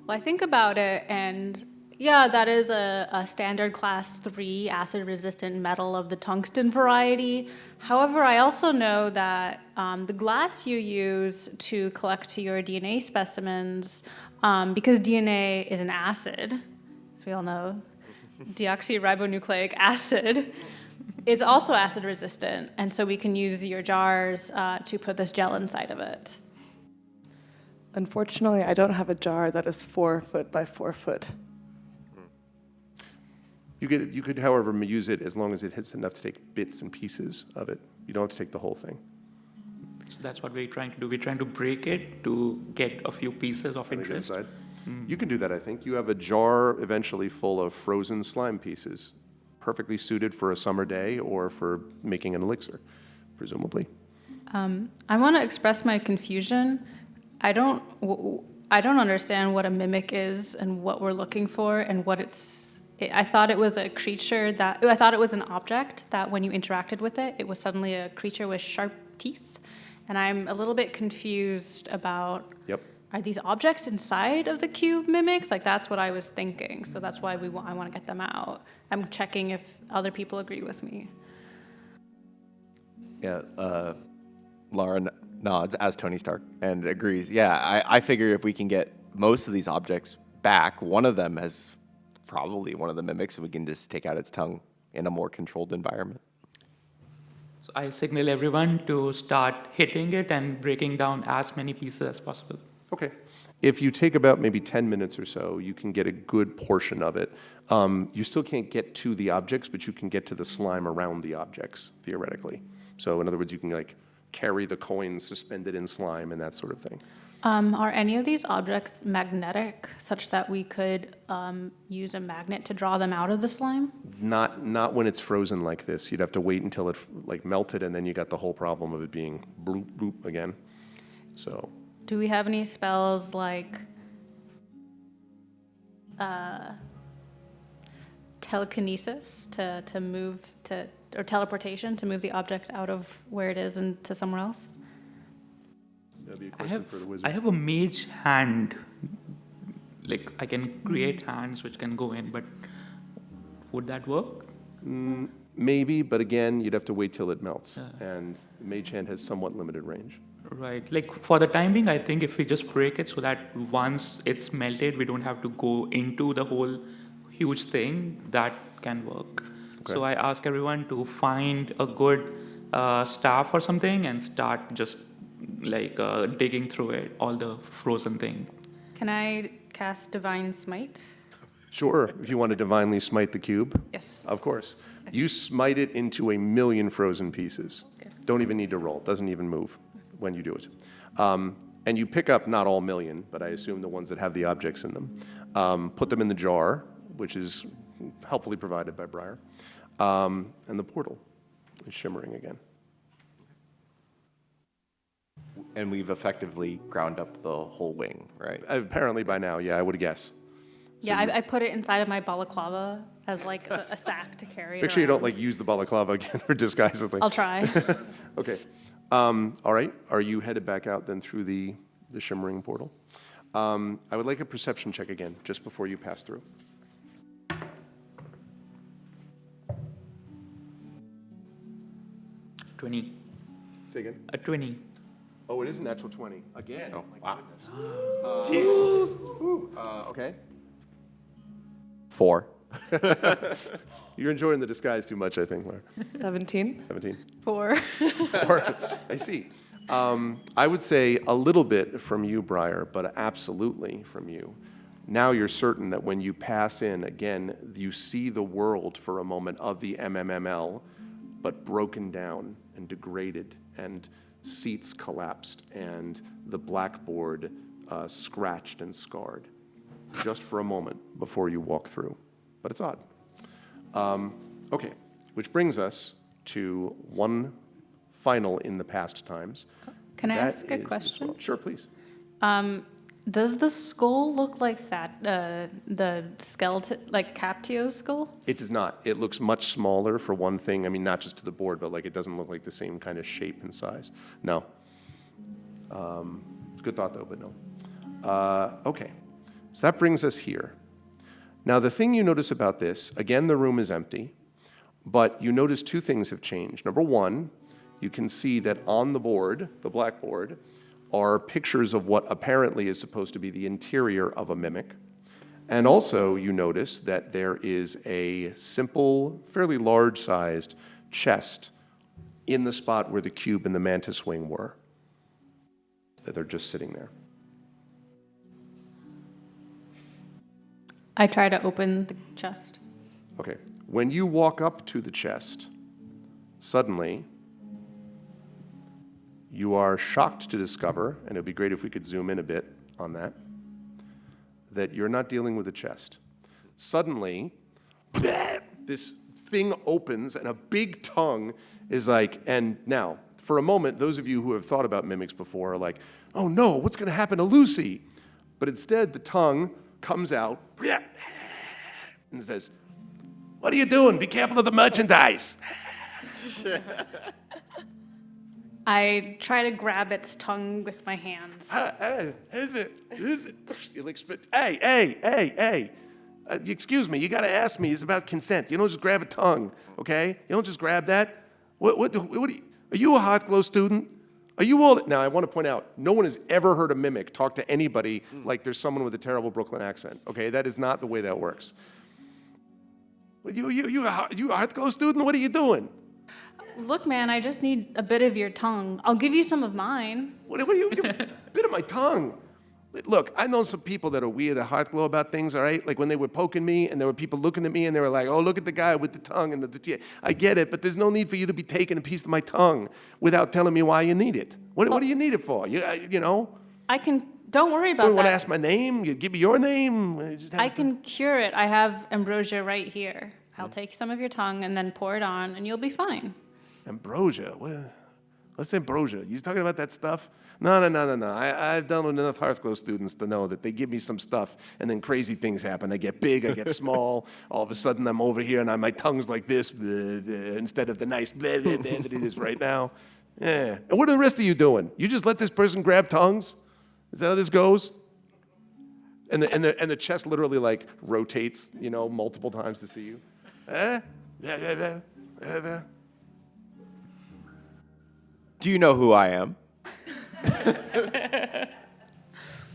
I think about it, and yeah, that is a standard class 3 acid-resistant metal of the tungsten variety. However, I also know that the glass you use to collect your DNA specimens, because DNA is an acid, as we all know, deoxyribonucleic acid, is also acid-resistant, and so we can use your jars to put this gel inside of it. Unfortunately, I don't have a jar that is 4 foot by 4 foot. You could, however, use it as long as it hits enough to take bits and pieces of it. You don't have to take the whole thing. So that's what we're trying to do. We're trying to break it to get a few pieces of On the interest. inside. You can do that, I think. You have a jar eventually full of frozen slime pieces, perfectly suited for a summer day or for making an elixir, presumably. I want to express my confusion. I don't understand what a mimic is and what we're looking for and what it's. I thought it was a creature I thought it was an object that when you interacted with it, it was suddenly a creature with sharp teeth. And I'm a little bit confused about. Yep. Are these objects inside of the cube mimics? Like, that's what I was thinking. So that's why I want to get them out. I'm checking if other people agree with me. Yeah, Laura nods as Tony Stark and agrees. Yeah, I figure if we can get most of these objects back, one of them has probably one of the mimics, and we can just take out its tongue in a more controlled environment. So I signal everyone to start hitting it and breaking down as many pieces as possible. Okay. If you take about maybe 10 minutes or so, you can get a good portion of it. You still can't get to the objects, but you can get to the slime around the objects, theoretically. So in other words, you can like carry the coins suspended in slime and that sort of thing. Are any of these objects magnetic, such that we could use a magnet to draw them out of the slime? Not when it's frozen like this. You'd have to wait until it like melted, and then you got the whole problem of it being bloop, bloop again. So. Do we have any spells like telekinesis to move or teleportation to move the object out of where it is and to somewhere else? That'd be a question for the wizard. I have a mage hand. Like, I can create hands which can go in, but would that work? Maybe, but again, you'd have to wait till it melts. And the mage hand has somewhat limited range. Right. Like, for the time being, I think if we just break it so that once it's melted, we don't have to go into the whole huge thing, that can work. Okay. So I ask everyone to find a good staff or something and start just like digging through it, all the frozen thing. Can I cast Divine Smite? Sure, if you want to divinely smite the cube. Yes. Of course. You smite it into 1,000,000 frozen pieces. Okay. Don't even need to roll. It doesn't even move when you do it. And you pick up not all 1,000,000, but I assume the ones that have the objects in them. Put them in the jar, which is helpfully provided by Briar. And the portal is shimmering again. And we've effectively ground up the whole wing, right? Apparently by now, yeah, I would guess. Yeah, I put it inside of my balaclava as like a sack to carry. Make sure you don't like use the balaclava again or disguise it. I'll try. Okay. All right. Are you headed back out then through the shimmering portal? I would like a perception check again, just before you pass through. 20. Say again. A 20. Oh, it is a natural 20. Again. Oh, my wow. goodness. Okay. 4. You're enjoying the disguise too much, I think, Laura. 17. 17. 4. 4. I see. I would say a little bit from you, Briar, but absolutely from you. Now you're certain that when you pass in, again, you see the world for a moment of the MMML, but broken down and degraded, and seats collapsed, and the blackboard scratched and scarred, just for a moment before you walk through. But it's odd. Okay, which brings us to one final in the past times. Can I That ask a is- question? Sure, please. Does the skull look like that, the skeleton, like Captio's skull? It does not. It looks much smaller, for one thing. I mean, not just to the board, but like it doesn't look like the same kind of shape and size. No. Good thought, though, but no. Okay, so that brings us here. Now, the thing you notice about this, again, the room is empty, but you notice two things have changed. Number one, you can see that on the board, the blackboard, are pictures of what apparently is supposed to be the interior of a mimic. And also, you notice that there is a simple, fairly large-sized chest in the spot where the cube and the mantis wing were, that they're just sitting there. I try to open the chest. Okay. When you walk up to the chest, suddenly you are shocked to discover, and it would be great if we could zoom in a bit on that, that you're not dealing with a chest. Suddenly, this thing opens and a big tongue is like, and now, for a moment, those of you who have thought about mimics before are like, oh no, what's going to happen to Lucy? But instead, the tongue comes out and says, what are you doing? Be careful of the merchandise. I try to grab its tongue with my hands. You like spit. Hey. Excuse me, you got to ask me. It's about consent. You don't just grab a tongue, okay? You don't just grab that. What are you a hot glow student? Are you all? Now, I want to point out, no one has ever heard a mimic talk to anybody like there's someone with a terrible Brooklyn accent, okay? That is not the way that works. You a hot glow student? What are you doing? Look, man, I just need a bit of your tongue. I'll give you some of mine. What are you? Bit of my tongue. Look, I know some people that are weird at hot glow about things, all right? Like when they were poking me and there were people looking at me and they were like, oh, look at the guy with the tongue and the teeth. I get it, but there's no need for you to be taking a piece of my tongue without telling me why you need it. What do you need it for? You know? I can, don't worry about You want to that. ask my name? You give me your name? I can cure it. I have ambrosia right here. I'll take some of your tongue and then pour it on and you'll be fine. Ambrosia? What's ambrosia? You talking about that stuff? No. I've done with enough Hearthglow students to know that they give me some stuff and then crazy things happen. I get big, I get small. All of a sudden I'm over here and my tongue's like this instead of the nice that it is right now. Yeah. And what are the rest of you doing? You just let this person grab tongues? Is that how this goes? And the chest literally like rotates, multiple times to see you. Do you know who I am?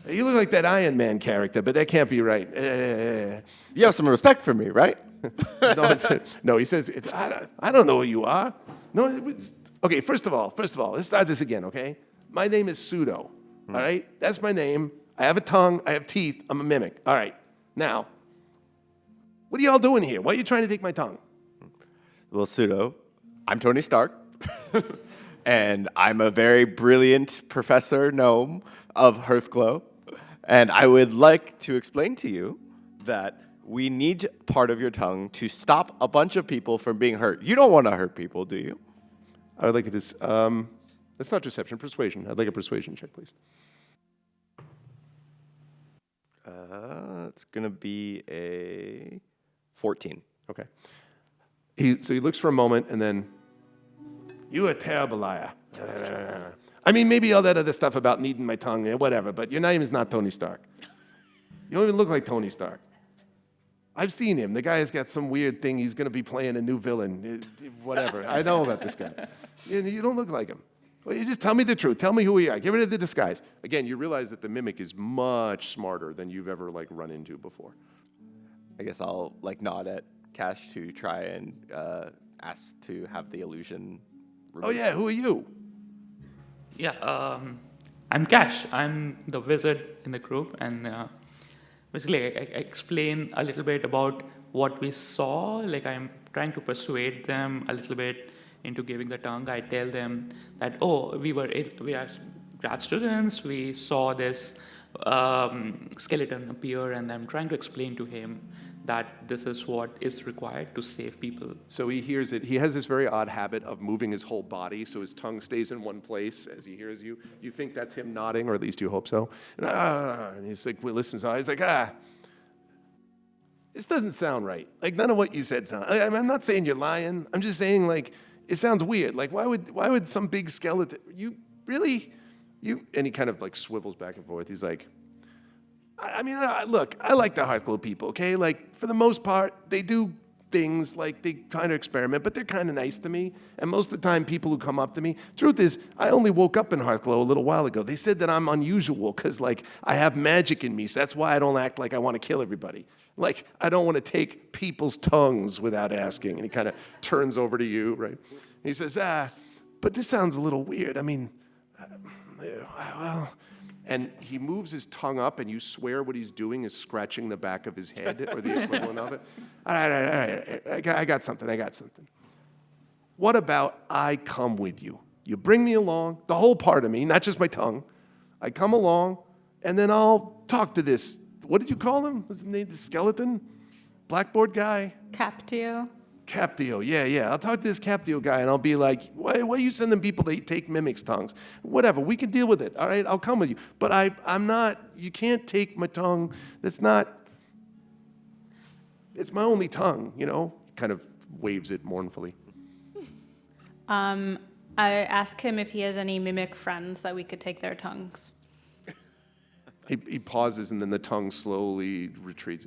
You look like that Iron Man character, but that can't be right. You have some respect for me, right? No, he says, I don't know who you are. No, okay, first of all, let's start this again, okay? My name is Pseudo, all right? That's my name. I have a tongue, I have teeth, I'm a mimic. All right, now, what are y'all doing here? Why are you trying to take my tongue? Well, Pseudo, I'm Tony Stark. And I'm a very brilliant professor gnome of Hearthglow. And I would like to explain to you that we need part of your tongue to stop a bunch of people from being hurt. You don't want to hurt people, do you? I would like it to, that's not deception, persuasion. I'd like a persuasion check, please. It's going to be a 14. Okay. So he looks for a moment and then, you a terrible liar. I mean, maybe all that other stuff about needing my tongue, whatever, but your name is not Tony Stark. You don't even look like Tony Stark. I've seen him. The guy has got some weird thing. He's going to be playing a new villain, whatever. I know about this guy. You don't look like him. Well, you just tell me the truth. Tell me who you are. Get rid of the disguise. Again, you realize that the mimic is much smarter than you've ever run into before. I guess I'll nod at Cash to try and ask to have the illusion removed. Oh yeah, who are you? Yeah, I'm Cash. I'm the wizard in the group, and basically I explain a little bit about what we saw. I'm trying to persuade them a little bit into giving the tongue. I tell them that, we are grad students. We saw this skeleton appear, and I'm trying to explain to him that this is what is required to save people. So he hears it. He has this very odd habit of moving his whole body, so his tongue stays in one place as he hears you. You think that's him nodding, or at least you hope so. And he's like, listens. He's like, this doesn't sound right. None of what you said sound. I'm not saying you're lying. I'm just saying, it sounds weird. Why would some big skeleton? You really? And he kind of swivels back and forth. He's like, look, I like the Hearthglow people, okay? For the most part, they do things, they kind of experiment, but they're kind of nice to me. And most of the time, people who come up to me, truth is, I only woke up in Hearthglow a little while ago. They said that I'm unusual because, I have magic in me, so that's why I don't act like I want to kill everybody. I don't want to take people's tongues without asking. And he kind of turns over to you, right? He says, but this sounds a little weird. I mean, well... And he moves his tongue up, and you swear what he's doing is scratching the back of his head or the equivalent of it. All right. I got something. What about I come with you? You bring me along, the whole part of me, not just my tongue. I come along, and then I'll talk to this. What did you call him? Was the name the skeleton? Blackboard guy? Captio. Captio, yeah. I'll talk to this Captio guy, and I'll be like, why are you sending people that take mimics' tongues? Whatever, we can deal with it, all right? I'll come with you. But I'm not, you can't take my tongue. It's my only tongue, Kind of waves it mournfully. I ask him if he has any mimic friends that we could take their tongues. He pauses, and then the tongue slowly retreats.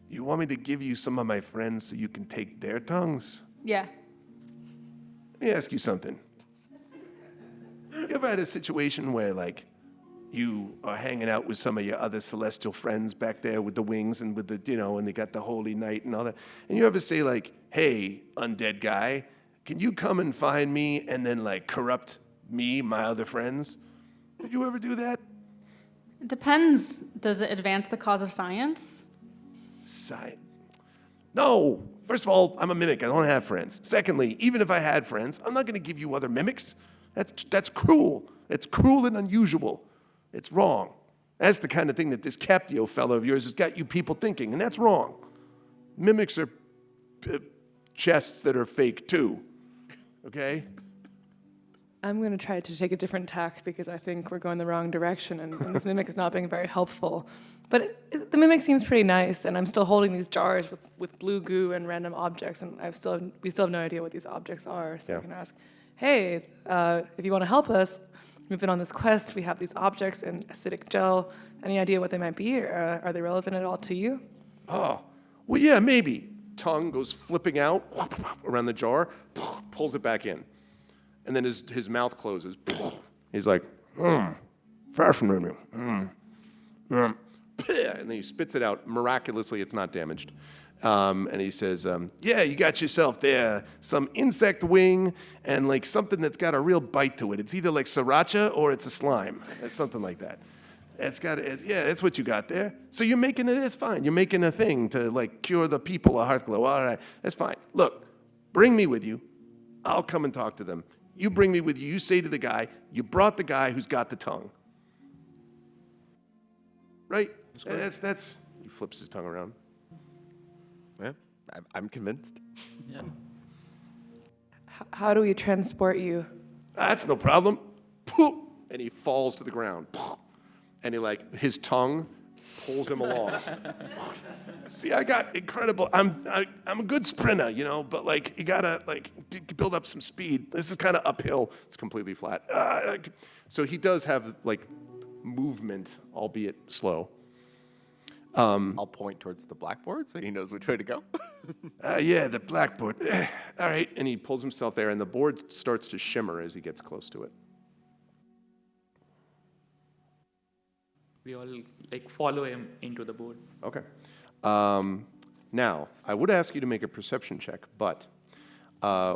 You want me to give you some of my friends so you can take their tongues? Yeah. Let me ask you something. You ever had a situation where, you are hanging out with some of your other celestial friends back there with the wings and with the, and they got the holy night and all that, and you ever say, hey, undead guy, can you come and find me and then, corrupt me, my other friends? Did you ever do that? It depends. Does it advance the cause of science? No. First of all, I'm a mimic. I don't have friends. Secondly, even if I had friends, I'm not going to give you other mimics. That's cruel. It's cruel and unusual. It's wrong. That's the kind of thing that this Captio fellow of yours has got you people thinking, and that's wrong. Mimics are chests that are fake too. Okay? I'm going to try to take a different tack because I think we're going the wrong direction, and this mimic is not being very helpful. But the mimic seems pretty nice, and I'm still holding these jars with blue goo and random objects, and we still have no idea what these objects are. So I can ask, hey, if you want to help us, we've been on this quest. We have these objects in acidic gel. Any idea what they might be? Or are they relevant at all to you? Oh, well, yeah, maybe. Tongue goes flipping out around the jar, pulls it back in. And then his mouth closes. He's like, far from me. And then he spits it out. Miraculously, it's not damaged. And he says, yeah, you got yourself there some insect wing and something that's got a real bite to it. It's either sriracha or it's a slime. It's something like that. That's what you got there. So you're making it, it's fine. You're making a thing to cure the people of Hearthglow. All right, that's fine. Look, bring me with you. I'll come and talk to them. You bring me with you. You say to the guy, you brought the guy who's got the tongue. Right? That's. He flips his tongue around. Yeah, I'm convinced. Yeah. How do we transport you? That's no problem. And he falls to the ground. And his tongue pulls him along. See, I got incredible. I'm a good sprinter, you know, but like you gotta like build up some speed. This is kind of uphill. It's completely flat. So he does have like movement, albeit slow. I'll point towards the blackboard so he knows which way to go. Yeah, the blackboard. All right, and he pulls himself there, and the board starts to shimmer as he gets close to it. We all like follow him into the board. Okay. Now, I would ask you to make a perception check, but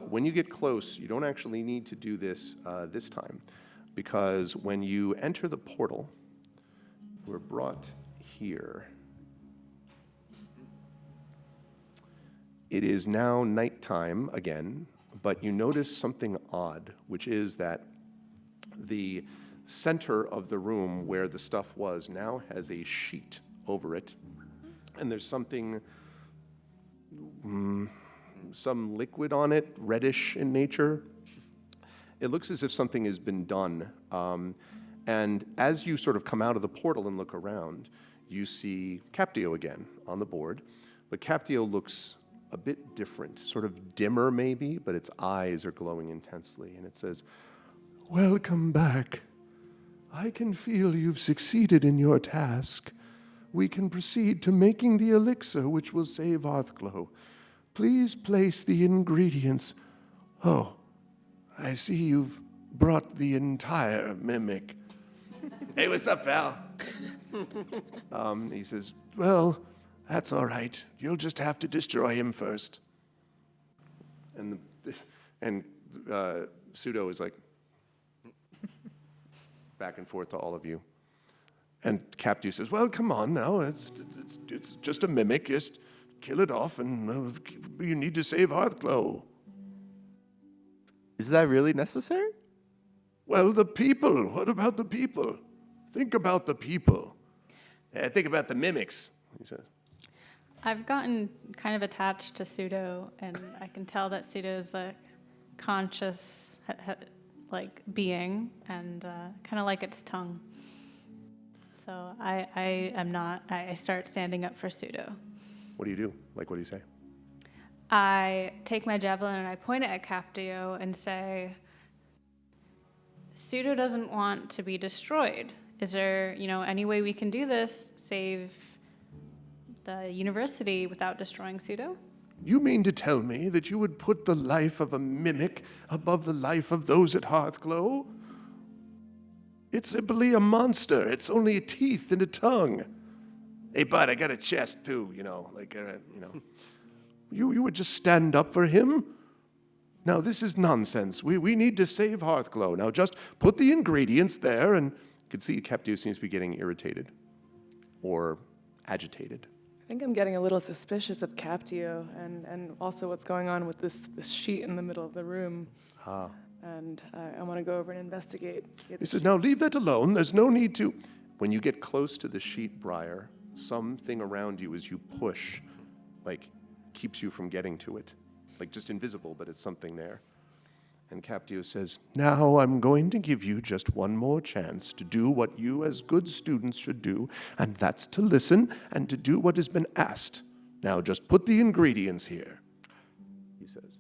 when you get close, you don't actually need to do this this time, because when you enter the portal, we're brought here. It is now nighttime again, but you notice something odd, which is that the center of the room where the stuff was now has a sheet over it, and there's something, some liquid on it, reddish in nature. It looks as if something has been done, and as you sort of come out of the portal and look around, you see Captio again on the board, but Captio looks a bit different, sort of dimmer maybe, but its eyes are glowing intensely, and it says, "Welcome back. I can feel you've succeeded in your task. We can proceed to making the elixir which will save Hearthglow. Please place the ingredients." Oh, I see you've brought the entire mimic. Hey, what's up, pal? He says, "Well, that's all right. You'll just have to destroy him first." And Pseudo is like, back and forth to all of you. And Captu says, "Well, come on now. It's just a mimic. Just kill it off, and you need to save Hearthglow." Is that really necessary? "Well, the people. What about the people? Think about the people." "Think about the mimics," he says. I've gotten kind of attached to Pseudo, and I can tell that Pseudo is a conscious like being, and kind of like its tongue. So I start standing up for Pseudo. What do you do? Like, what do you say? I take my javelin and I point it at Captio and say, "Pseudo doesn't want to be destroyed. Is there, any way we can do this, save the university without destroying Pseudo?" You mean to tell me that you would put the life of a mimic above the life of those at Hearthglow? It's simply a monster. It's only a teeth and a tongue. Hey, bud, I got a chest too, You would just stand up for him? Now, this is nonsense. We need to save Hearthglow. Now, just put the ingredients there, and you can see Captu seems to be getting irritated or agitated. I think I'm getting a little suspicious of Captio and also what's going on with this sheet in the middle of the room. And I want to go over and investigate. He says, "Now leave that alone. There's no need to." When you get close to the sheet, Briar, something around you as you push, like, keeps you from getting to it. Like, just invisible, but it's something there. And Captio says, "Now I'm going to give you just one more chance to do what you as good students should do, and that's to listen and to do what has been asked. Now just put the ingredients here," he says.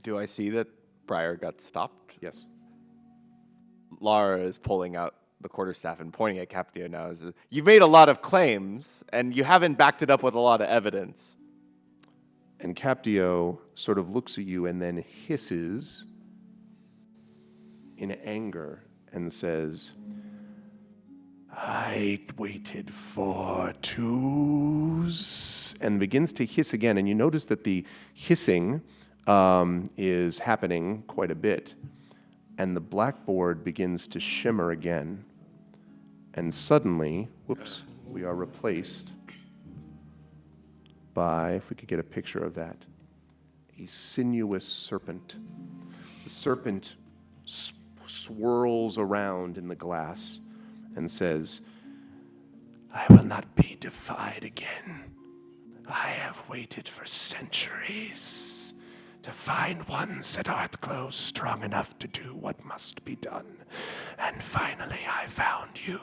Do I see that Briar got stopped? Yes. Lara is pulling out the quarterstaff and pointing at Captio now. You've made a lot of claims, and you haven't backed it up with a lot of evidence. And Captio sort of looks at you and then hisses in anger and says, "I waited for twos," and begins to hiss again. And you notice that the hissing is happening quite a bit. And the blackboard begins to shimmer again. And suddenly, whoops, we are replaced by, if we could get a picture of that, a sinuous serpent. The serpent swirls around in the glass and says, "I will not be defied again. I have waited for centuries to find one at Hearthglow strong enough to do what must be done. And finally I found you.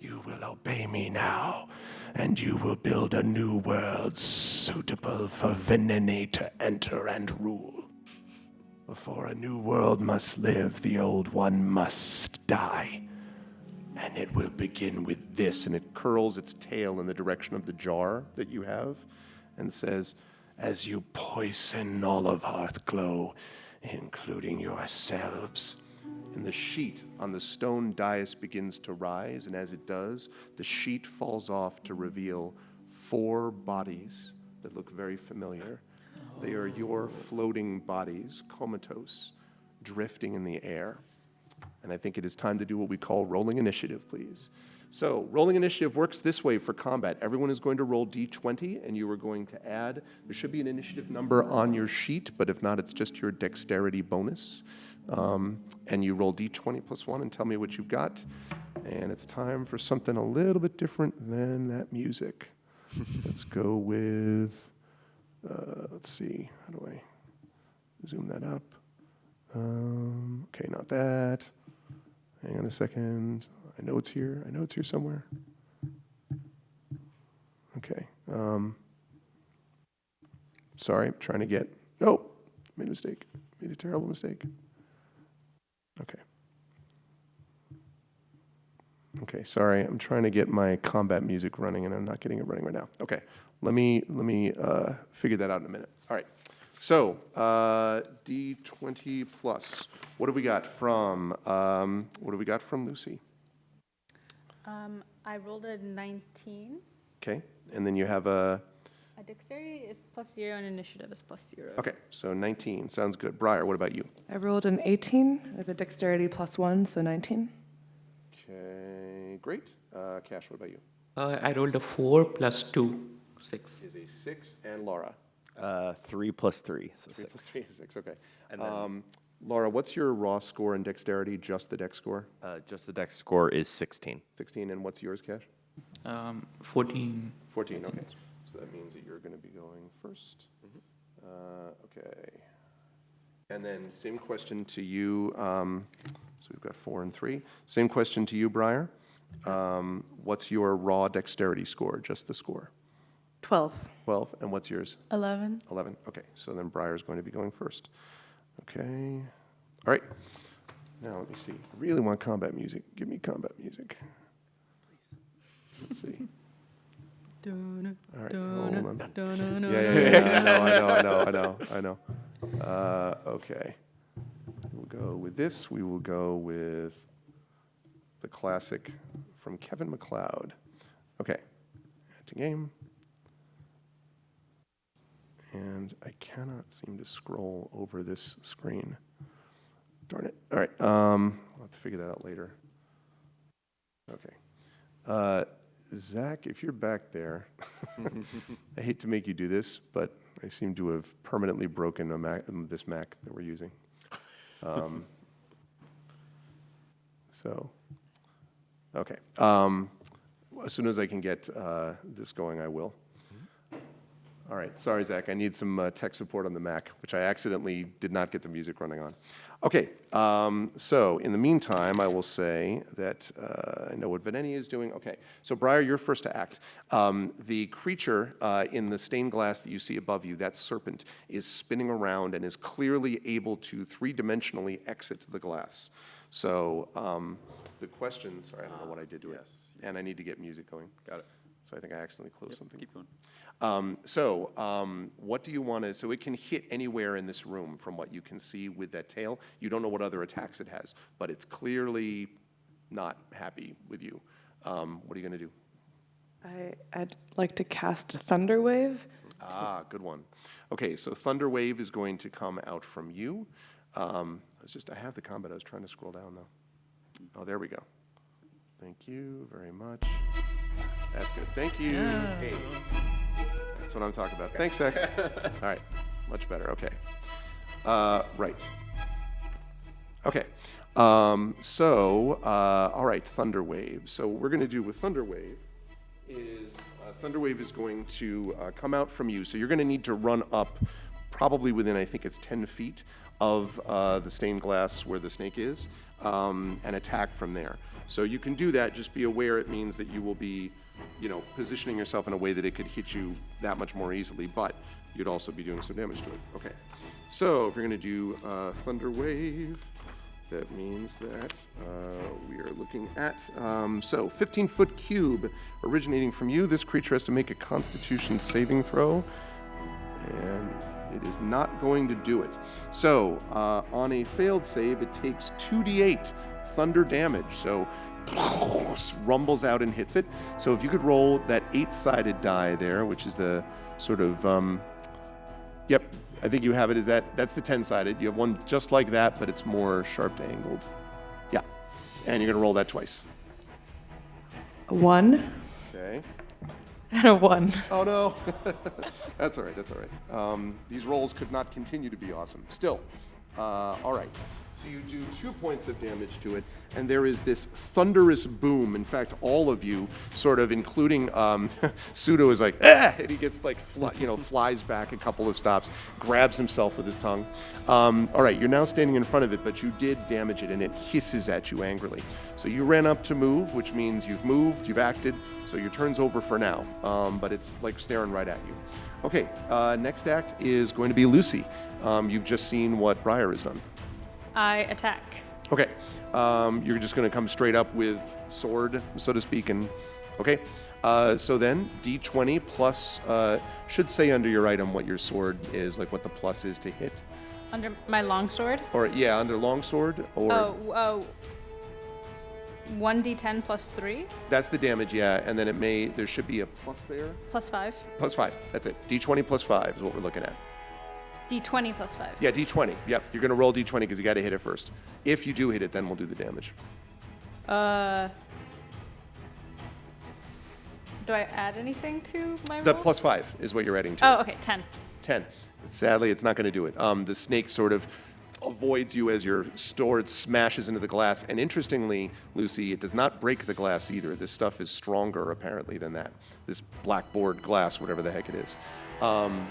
You will obey me now, and you will build a new world suitable for Venene to enter and rule. Before a new world must live, the old one must die. And it will begin with this, and it curls its tail in the direction of the jar that you have, and says, as you poison all of Hearthglow, including yourselves. And the sheet on the stone dais begins to rise, and as it does, the sheet falls off to reveal 4 bodies that look very familiar. They are your floating bodies, comatose, drifting in the air. And I think it is time to do what we call rolling initiative, please. So rolling initiative works this way for combat. Everyone is going to roll d20, and you are going to add, there should be an initiative number on your sheet, but if not, it's just your dexterity bonus. And you roll d20 plus 1 and tell me what you've got. And it's time for something a little bit different than that music. Let's go with, let's see, how do I zoom that up? Okay, not that. Hang on a second. I know it's here. I know it's here somewhere. Okay. Sorry, I'm trying to get, nope, made a mistake. Made a terrible mistake. Okay. Okay, sorry, I'm trying to get my combat music running, and I'm not getting it running right now. Okay, let me figure that out in a minute. All right. So, D20 plus. What have we got from Lucy? I rolled a 19. Okay, and then you have a. A dexterity is +0 and initiative is +0. Okay, so 19 sounds good. Briar, what about you? I rolled an 18 with a dexterity +1, so 19. Okay, great. Cash, what about you? I rolled a 4 plus 2, 6. Is a 6, and Laura. 3 plus 3, so 3 6. plus 3 is 6. Okay. And then, Laura, what's your raw score in dexterity? Just the dex score? just the dex score is 16. 16, and what's yours, Cash? 14. 14. Okay. So that means that you're going to be going first. Okay. And then same question to you. So we've got 4 and 3. Same question to you, Briar. What's your raw dexterity score? Just the score. 12. 12. And what's yours? 11. 11. Okay. So then Briar's going to be going first. Okay. All right. Now let me see. I really want combat music. Give me combat music. Let's see. All right, hold on. Yeah. I know. Okay. We'll go with this. We will go with the classic from Kevin MacLeod. Okay. Add to game. And I cannot seem to scroll over this screen. Darn it. All right. I'll have to figure that out later. Okay. Zach, if you're back there, I hate to make you do this, but I seem to have permanently broken this Mac that we're using. Okay. As soon as I can get this going, I will. All right. Sorry, Zach. I need some tech support on the Mac, which I accidentally did not get the music running on. Okay. So in the meantime, I will say that I know what Veneni is doing. Okay. So Briar, you're first to act. The creature in the stained glass that you see above you, that serpent, is spinning around and is clearly able to 3-dimensionally exit the glass. So the question, sorry, I don't know what I did to it. And I need to get music going. Got it. So I think I accidentally closed something. Keep going. What do you want to, so it can hit anywhere in this room from what you can see with that tail. You don't know what other attacks it has, but it's clearly not happy with you. What are you going to do? I'd like to cast Thunder Wave. Ah, good one. Okay, so Thunder Wave is going to come out from you. I have the combat. I was trying to scroll down, though. Oh, there we go. Thank you very much. That's good. Thank you. Hey. That's what I'm talking about. Thanks, Zach. All right. Much better. Okay. Right. Okay. All right, Thunder Wave. So what we're going to do with Thunder Wave is Thunder Wave is going to come out from you. So you're going to need to run up probably within, I think it's 10 feet of the stained glass where the snake is, and attack from there. So you can do that. Just be aware it means that you will be, positioning yourself in a way that it could hit you that much more easily, but you'd also be doing some damage to it. Okay. So if you're going to do Thunder Wave, that means that we are looking at, 15-foot cube originating from you. This creature has to make a Constitution saving throw, and it is not going to do it. So on a failed save, it takes 2d8 thunder damage. So rumbles out and hits it. So if you could roll that 8-sided die there, which is the sort of, yep, I think you have it as that's the 10-sided. You have one just like that, but it's more sharp angled. Yeah. And you're going to roll that twice. A 1 Okay. and a 1. Oh, no. That's all right. That's all right. These rolls could not continue to be awesome. Still. All right. So you do 2 points of damage to it, and there is this thunderous boom. In fact, all of you, sort of, including Pseudo, is like, ah! And he gets like, flies back a couple of stops, grabs himself with his tongue. All right, you're now standing in front of it, but you did damage it, and it hisses at you angrily. So you ran up to move, which means you've moved, you've acted, so your turn's over for now. But it's like staring right at you. Okay, next act is going to be Lucy. You've just seen what Briar has done. I attack. Okay, you're just going to come straight up with sword, so to speak, and okay. So then, D20 plus should say under your item what your sword is, like what the plus is to hit. Under my longsword? Or yeah, under longsword. Or 1d10 plus 3? That's the damage, yeah. And then there should be a plus there. Plus 5. Plus 5. That's it. D20 plus 5 is what we're looking at. D20 plus 5. Yeah, D20. Yep. You're going to roll D20 because you got to hit it first. If you do hit it, then we'll do the damage. Do I add anything to my roll? The plus 5 is what you're adding to. Oh, okay, 10. 10. Sadly, it's not going to do it. The snake sort of avoids you as your sword smashes into the glass. And interestingly, Lucy, it does not break the glass either. This stuff is stronger, apparently, than that. This blackboard glass, whatever the heck it is.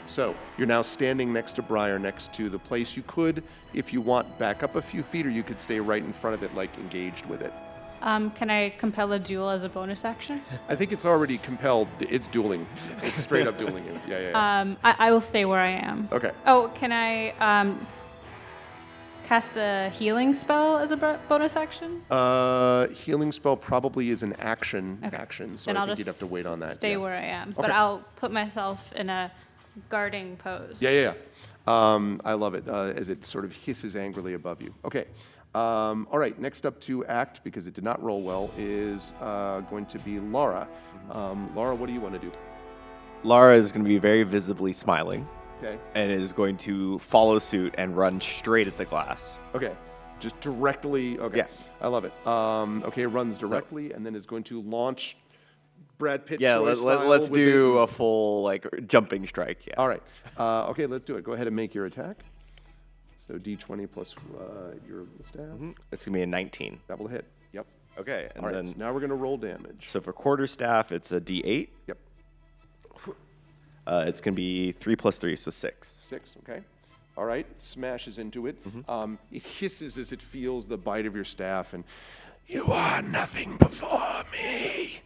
So you're now standing next to Briar, next to the place. You could, if you want, back up a few feet, or you could stay right in front of it, like engaged with it. Can I compel a duel as a bonus action? I think it's already compelled. It's dueling. It's straight up dueling you. Yeah. I will stay where I am. Okay. Oh, can I cast a healing spell as a bonus action? Healing spell probably is an action. Okay. So then I I'll think just you'd have to wait on that. Stay where I am, but Okay. I'll put myself in a guarding pose. Yeah. I love it as it sort of hisses angrily above you. Okay. All right. Next up to act, because it did not roll well, is going to be Laura. Laura, what do you want to do? Lara is going to be very visibly smiling Okay. and is going to follow suit and run straight at the glass. Okay. Just directly. Okay. Yeah. I love it. Okay. Runs directly and then is going to launch Brad Pitt. Yeah, style let's with do the- a full jumping strike. Yeah. All right. Okay, let's do it. Go ahead and make your attack. So D20 plus your staff. It's going to be a 19. That will hit. Yep. Okay, and All right. then So now we're going to roll damage. so for quarterstaff, it's a D8. Yep. It's going to be 3 plus 3, so 6. 6. Okay. All right. It smashes into it. It hisses as it feels the bite of your staff, and you are nothing before me.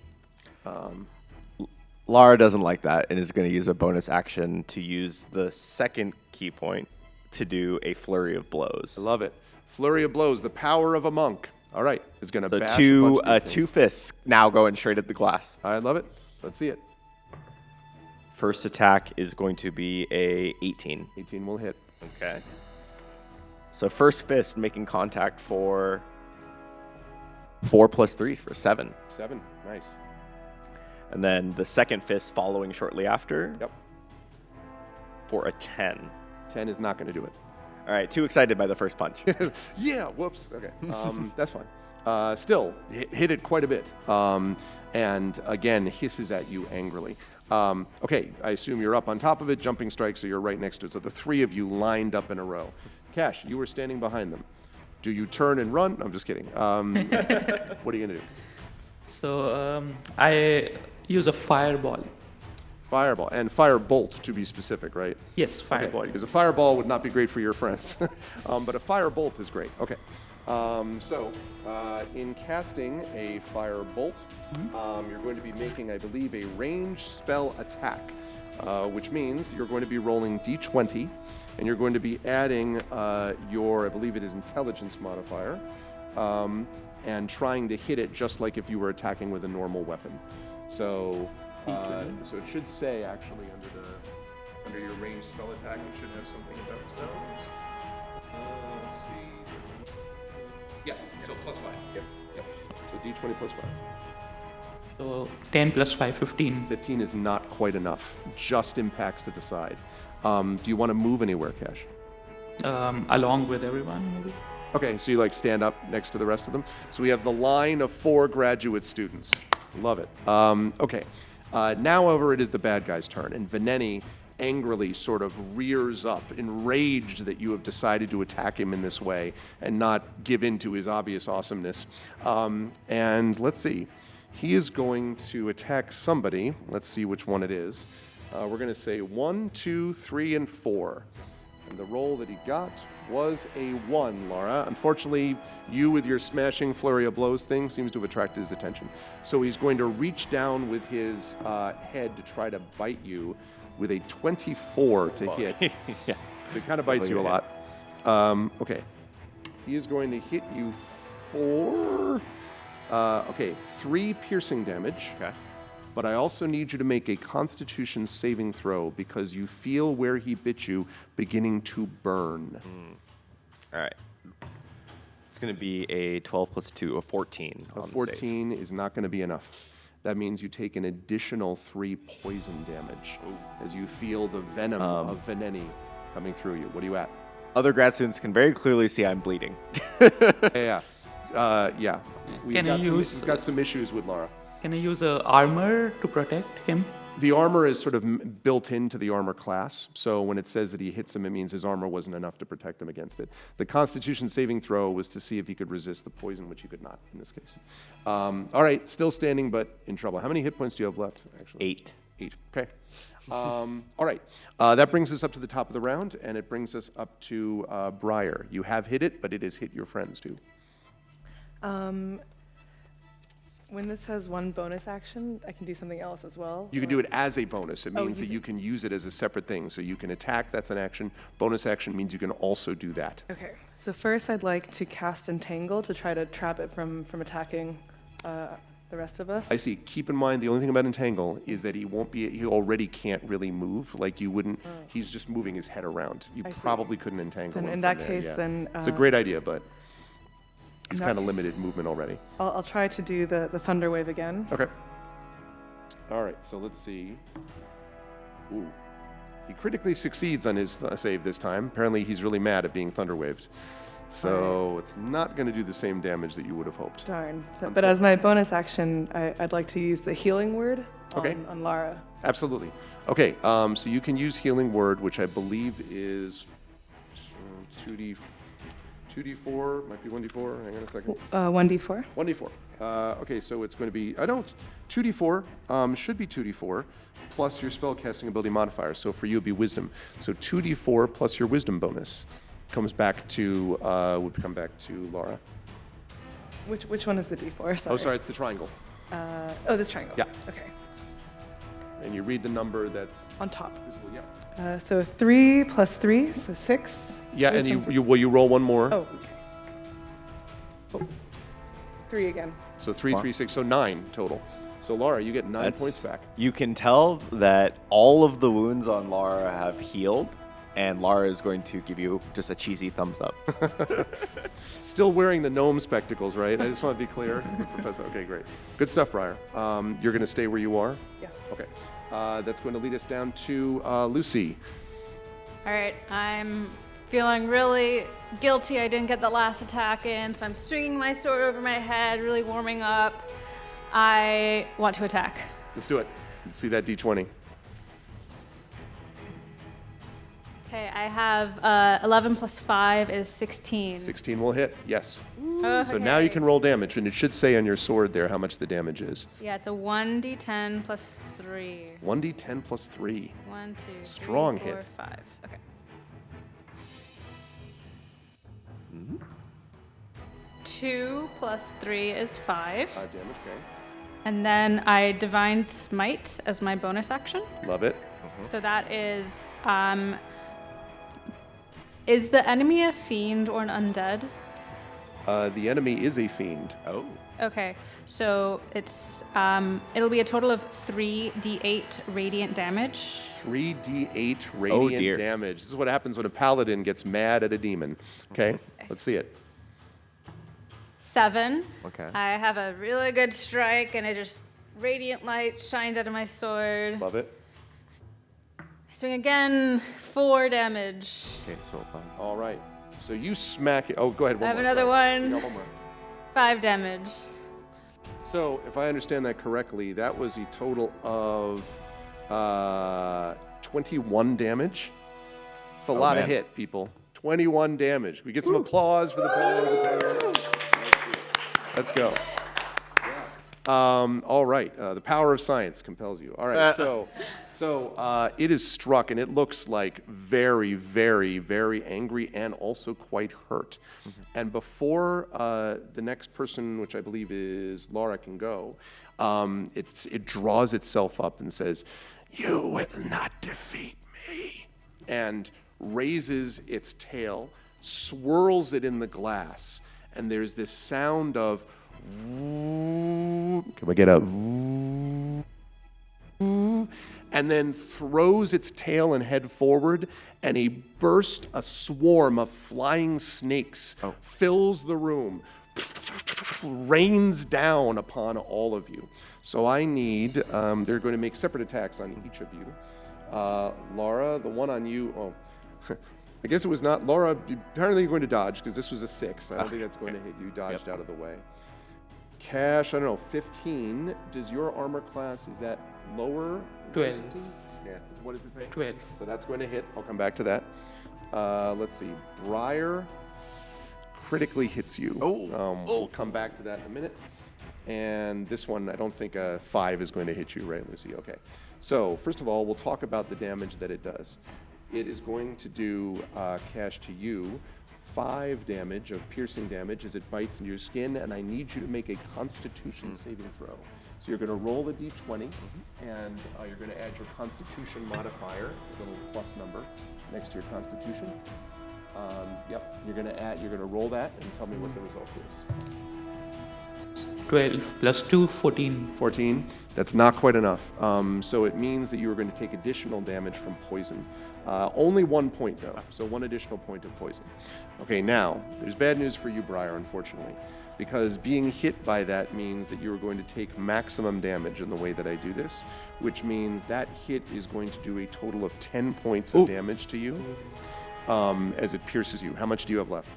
Lara doesn't like that and is going to use a bonus action to use the second key point to do a flurry of blows. I love it. Flurry of blows. The power of a monk. All right. It's going to So bash two a bunch of these two things. fists now going straight at the glass. I love it. Let's see it. First attack is going to be a 18. 18 will hit. Okay. So first fist making contact for 4 plus 3 for 7. 7. Nice. And then the second fist following shortly after Yep. for a 10. 10 is not going to do it. All right, too excited by the first punch. Yeah, whoops. Okay, that's fine. Still, hit it quite a bit. And again, hisses at you angrily. Okay, I assume you're up on top of it, jumping strike, so you're right next to it. So the three of you lined up in a row. Cash, you were standing behind them. Do you turn and run? No, I'm just kidding. What are you going to do? So I use a fireball. Fireball. And firebolt, to be specific, right? Yes, fireball. Because a fireball would not be great for your friends. But a firebolt is great. Okay. In casting a firebolt, you're going to be making, I believe, a ranged spell attack, which means you're going to be rolling d20, and you're going to be adding your, I believe it is intelligence modifier, and trying to hit it just like if you were attacking with a normal weapon. So it should say, actually, under your ranged spell attack, it should have something about spells. Let's see. Yeah, so +5. Yep. So d20 +5. So 10 plus 5, 15. 15 is not quite enough. Just impacts to the side. Do you want to move anywhere, Cash? Along with everyone, maybe. Okay, so you stand up next to the rest of them. So we have the line of 4 graduate students. Love it. Okay. Now, however, it is the bad guy's turn, and Veneni angrily sort of rears up, enraged that you have decided to attack him in this way and not give in to his obvious awesomeness. And let's see. He is going to attack somebody. Let's see which one it is. We're going to say 1, 2, 3, and 4. And the roll that he got was a 1, Laura. Unfortunately, you with your smashing flurry of blows thing seems to have attracted his attention. So he's going to reach down with his head to try to bite you with a 24 to hit. Yeah. So he kind of bites you a lot. Okay. He is going to hit you for 3 piercing damage. Okay. But I also need you to make a Constitution saving throw because you feel where he bit you beginning to burn. All right. It's going to be a 12 plus 2, a 14. A on the 14 is not going to be enough. That means you take an additional 3 poison damage as you feel the venom of Veneni coming through you. What are you at? save. Other grad students can very clearly see I'm bleeding. Yeah. We've got some issues with Laura. Can I use armor to protect him? The armor is sort of built into the armor class, so when it says that he hits him, it means his armor wasn't enough to protect him against it. The Constitution saving throw was to see if he could resist the poison, which he could not in this case. All right, still standing, but in trouble. How many hit points do you have left, actually? 8. 8, okay. All right, that brings us up to the top of the round, and it brings us up to Briar. You have hit it, but it has hit your friends, too. When this says 1 bonus action, I can do something else as well? You can do it as a bonus. It means that use you can use it as a separate thing. So you can attack, that's an action. Bonus action means you can also do that. Okay, so first I'd like to cast Entangle to try to trap it from attacking the rest of us. I see. Keep in mind, the only thing about Entangle is that he already can't really move. Like you wouldn't, he's just moving his head around. You probably couldn't entangle Then him in from that there, case, yeah. then, It's a great idea, but he's no. kind of limited movement already. I'll try to do the Thunder Wave again. Okay. All right, so let's see. Ooh. He critically succeeds on his save this time. Apparently, he's really mad at being Thunder Waved. So it's not going to do the same damage that you would have hoped. Darn. But as my bonus action, I'd like to use the Healing Word on Lara. Absolutely. Okay, so you can use Healing Word, which I believe is 2d4, might be 1d4. Hang on a second. 1d4. 1d4. Okay, so it's going to be, 2d4, should be 2d4, plus your spellcasting ability modifier. So for you, it'd be Wisdom. So 2d4 plus your Wisdom bonus would come back to Laura. Which one is the d4? Sorry. Oh, sorry, it's the triangle. This triangle. Yeah. Okay. And you read the number that's On top. visible, yeah. So 3 plus 3, so 6. Yeah, and Wisdom. you roll one more. Oh, okay. 3 again. So 3, 3, 6, so 9 total. So Laura, you get 9 That's- points back. You can tell that all of the wounds on Lara have healed, and Lara is going to give you just a cheesy thumbs up. Still wearing the gnome spectacles, right? I just want to be clear. As a professor. Okay, great. Good stuff, Briar. You're going to stay where you are? Yes. Okay. That's going to lead us down to Lucy. All right, I'm feeling really guilty I didn't get the last attack in, so I'm swinging my sword over my head, really warming up. I want to attack. Let's do it. Let's see that D20. Okay, I have 11 plus 5 is 16. 16 will hit, yes. Oh, So now you okay. can roll damage, and it should say on your sword there how much the damage is. Yeah, so 1d10 plus 3. 1d10 plus 3. 1, 2, 3, Strong 4, hit. 5. Okay. 2 plus 3 is 5. 5 damage, okay. And then I Divine Smite as my bonus action. Love it. So that is the enemy a fiend or an undead? The enemy is a fiend. Oh. Okay, so it's it'll be a total of 3d8 radiant damage. 3d8 radiant dear. damage. This is what happens when a paladin gets mad at a demon. Okay, let's see it. 7. Okay. I have a really good strike, and it just radiant light shines out of my sword. Love it. I swing again, 4 damage. Okay, so fun. All right. So you smack it. Oh, go ahead. I have more, another sorry. one. You got one more. 5 damage. So if I understand that correctly, that was a total of 21 damage. It's a lot of man. hit, people. 21 damage. We get some applause for the player. Let's go. All right. The power of science compels you. All right. So it is struck, and it looks like very, very, very angry and also quite hurt. And before the next person, which I believe is Laura, can go, it draws itself up and says, "You will not defeat me," and raises its tail, swirls it in the glass, and there's this sound of can we get a and then throws its tail and head forward, and a swarm of flying snakes fills the room, rains down upon all of you. So I need, they're going to make separate attacks on each of you. Laura, the one on you, I guess it was not, Laura, apparently you're going to dodge, because this was a 6. I don't think that's going to hit you. Dodged out of the way. Cash, I don't know, 15. Does your armor class, is that lower? 12. 15? Yeah. What does it say? 12. So that's going to hit. I'll come back to that. Let's see. Briar critically hits you. We'll come back to that in a minute. And this one, I don't think a 5 is going to hit you, right, Lucy? Okay. So first of all, we'll talk about the damage that it does. It is going to do, Cash, to you, 5 damage of piercing damage as it bites into your skin, and I need you to make a Constitution saving throw. So you're going to roll a d20, and you're going to add your Constitution modifier, a little plus number next to your Constitution. Yep, you're going to roll that and tell me what the result is. 12 plus 2, 14. 14. That's not quite enough. So it means that you are going to take additional damage from poison. Only 1 point, though. So 1 additional point of poison. Okay, now, there's bad news for you, Briar, unfortunately. Because being hit by that means that you are going to take maximum damage in the way that I do this, which means that hit is going to do a total of 10 points of damage to you as it pierces you. How much do you have left?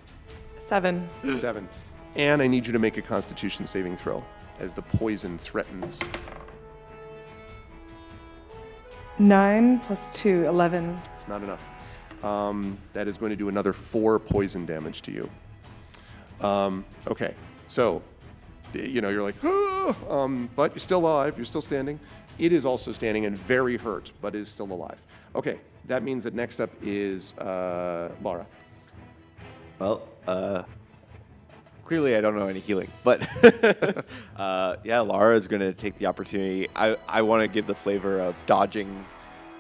7. 7. And I need you to make a Constitution saving throw as the poison threatens. 9 plus 2, 11. It's not enough. That is going to do another 4 poison damage to you. Okay, so, you're like, but you're still alive, you're still standing. It is also standing and very hurt, but is still alive. Okay, that means that next up is Laura. Well, clearly I don't know any healing, but yeah, Lara is going to take the opportunity. I want to give the flavor of dodging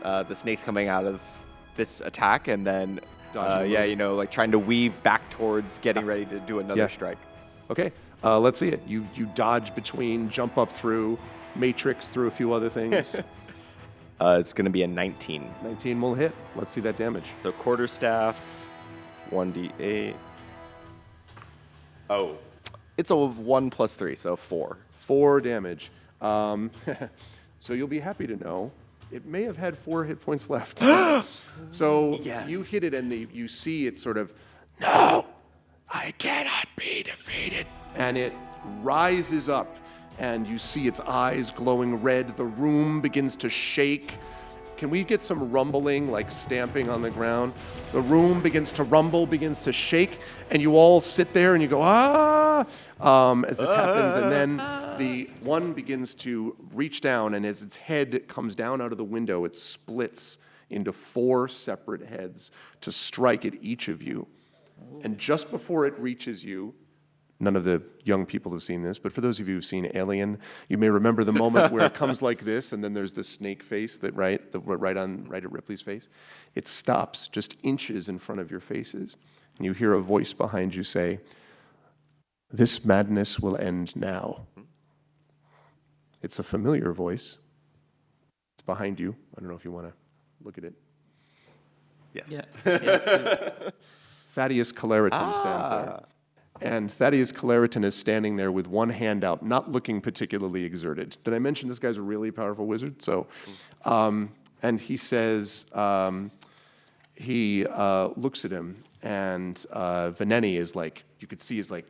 the snakes coming out of this attack, and then like trying to weave back towards getting ready to do another strike. Okay, let's see it. You dodge between, jump up through, matrix through a few other things. It's going to be a 19. 19 will hit. Let's see that damage. So quarterstaff, 1d8. Oh, it's a 1 plus 3, so 4. 4 damage. So you'll be happy to know it may have had 4 hit points left. So you hit it, and you see it sort of, no, I cannot be defeated. And it rises up, and you see its eyes glowing red. The room begins to shake. Can we get some rumbling, like stamping on the ground? The room begins to rumble, begins to shake, and you all sit there and you go, ah, as this happens. And then the one begins to reach down, and as its head comes down out of the window, it splits into 4 separate heads to strike at each of you. And just before it reaches you, none of the young people have seen this, but for those of you who've seen Alien, you may remember the moment where it comes like this, and then there's the snake face that right at Ripley's face. It stops just inches in front of your faces, and you hear a voice behind you say, "This madness will end now." It's a familiar voice. It's behind you. I don't know if you want to look at it. Yes. Yeah. Thaddeus Caleriton stands there. And Thaddeus Caleriton is standing there with one hand out, not looking particularly exerted. Did I mention this guy's a really powerful wizard? So, and he says, he looks at him, and Veneni is like, you could see is like,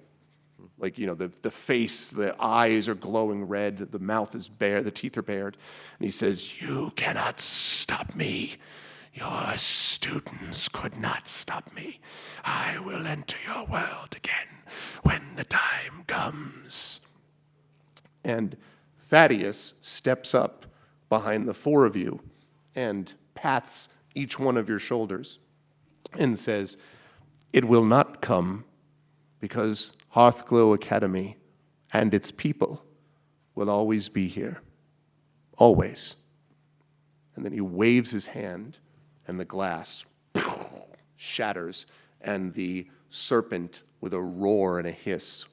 you know, the face, the eyes are glowing red, the mouth is bare, the teeth are bared. And he says, "You cannot stop me. Your students could not stop me. I will enter your world again when the time comes." And Thaddeus steps up behind the 4 of you and pats each one of your shoulders and says, "It will not come, because Hearthglow Academy and its people will always be here. Always." And then he waves his hand, and the glass shatters, and the serpent, with a roar and a hiss,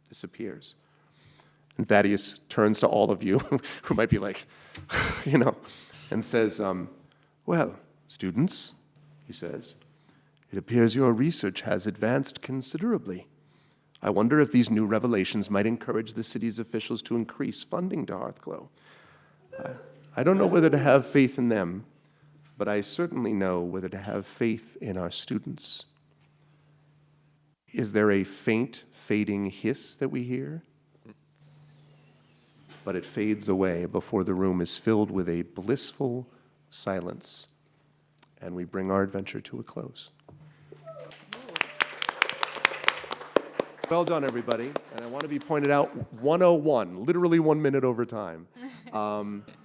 disappears. And Thaddeus turns to all of you, who might be like, you know, and says, "Well, students," he says, "it appears your research has advanced considerably. I wonder if these new revelations might encourage the city's officials to increase funding to Hearthglow. I don't know whether to have faith in them, but I certainly know whether to have faith in our students." Is there a faint, fading hiss that we hear? But it fades away before the room is filled with a blissful silence, and we bring our adventure to a close. Well done, everybody. And I want to be pointed out, 101, literally 1 minute over time.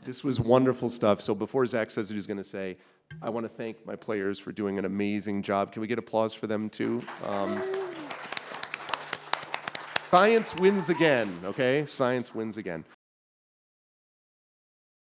This was wonderful stuff. So before Zach says what he's going to say, I want to thank my players for doing an amazing job. Can we get applause for them, too? Science wins again, okay? Science wins again.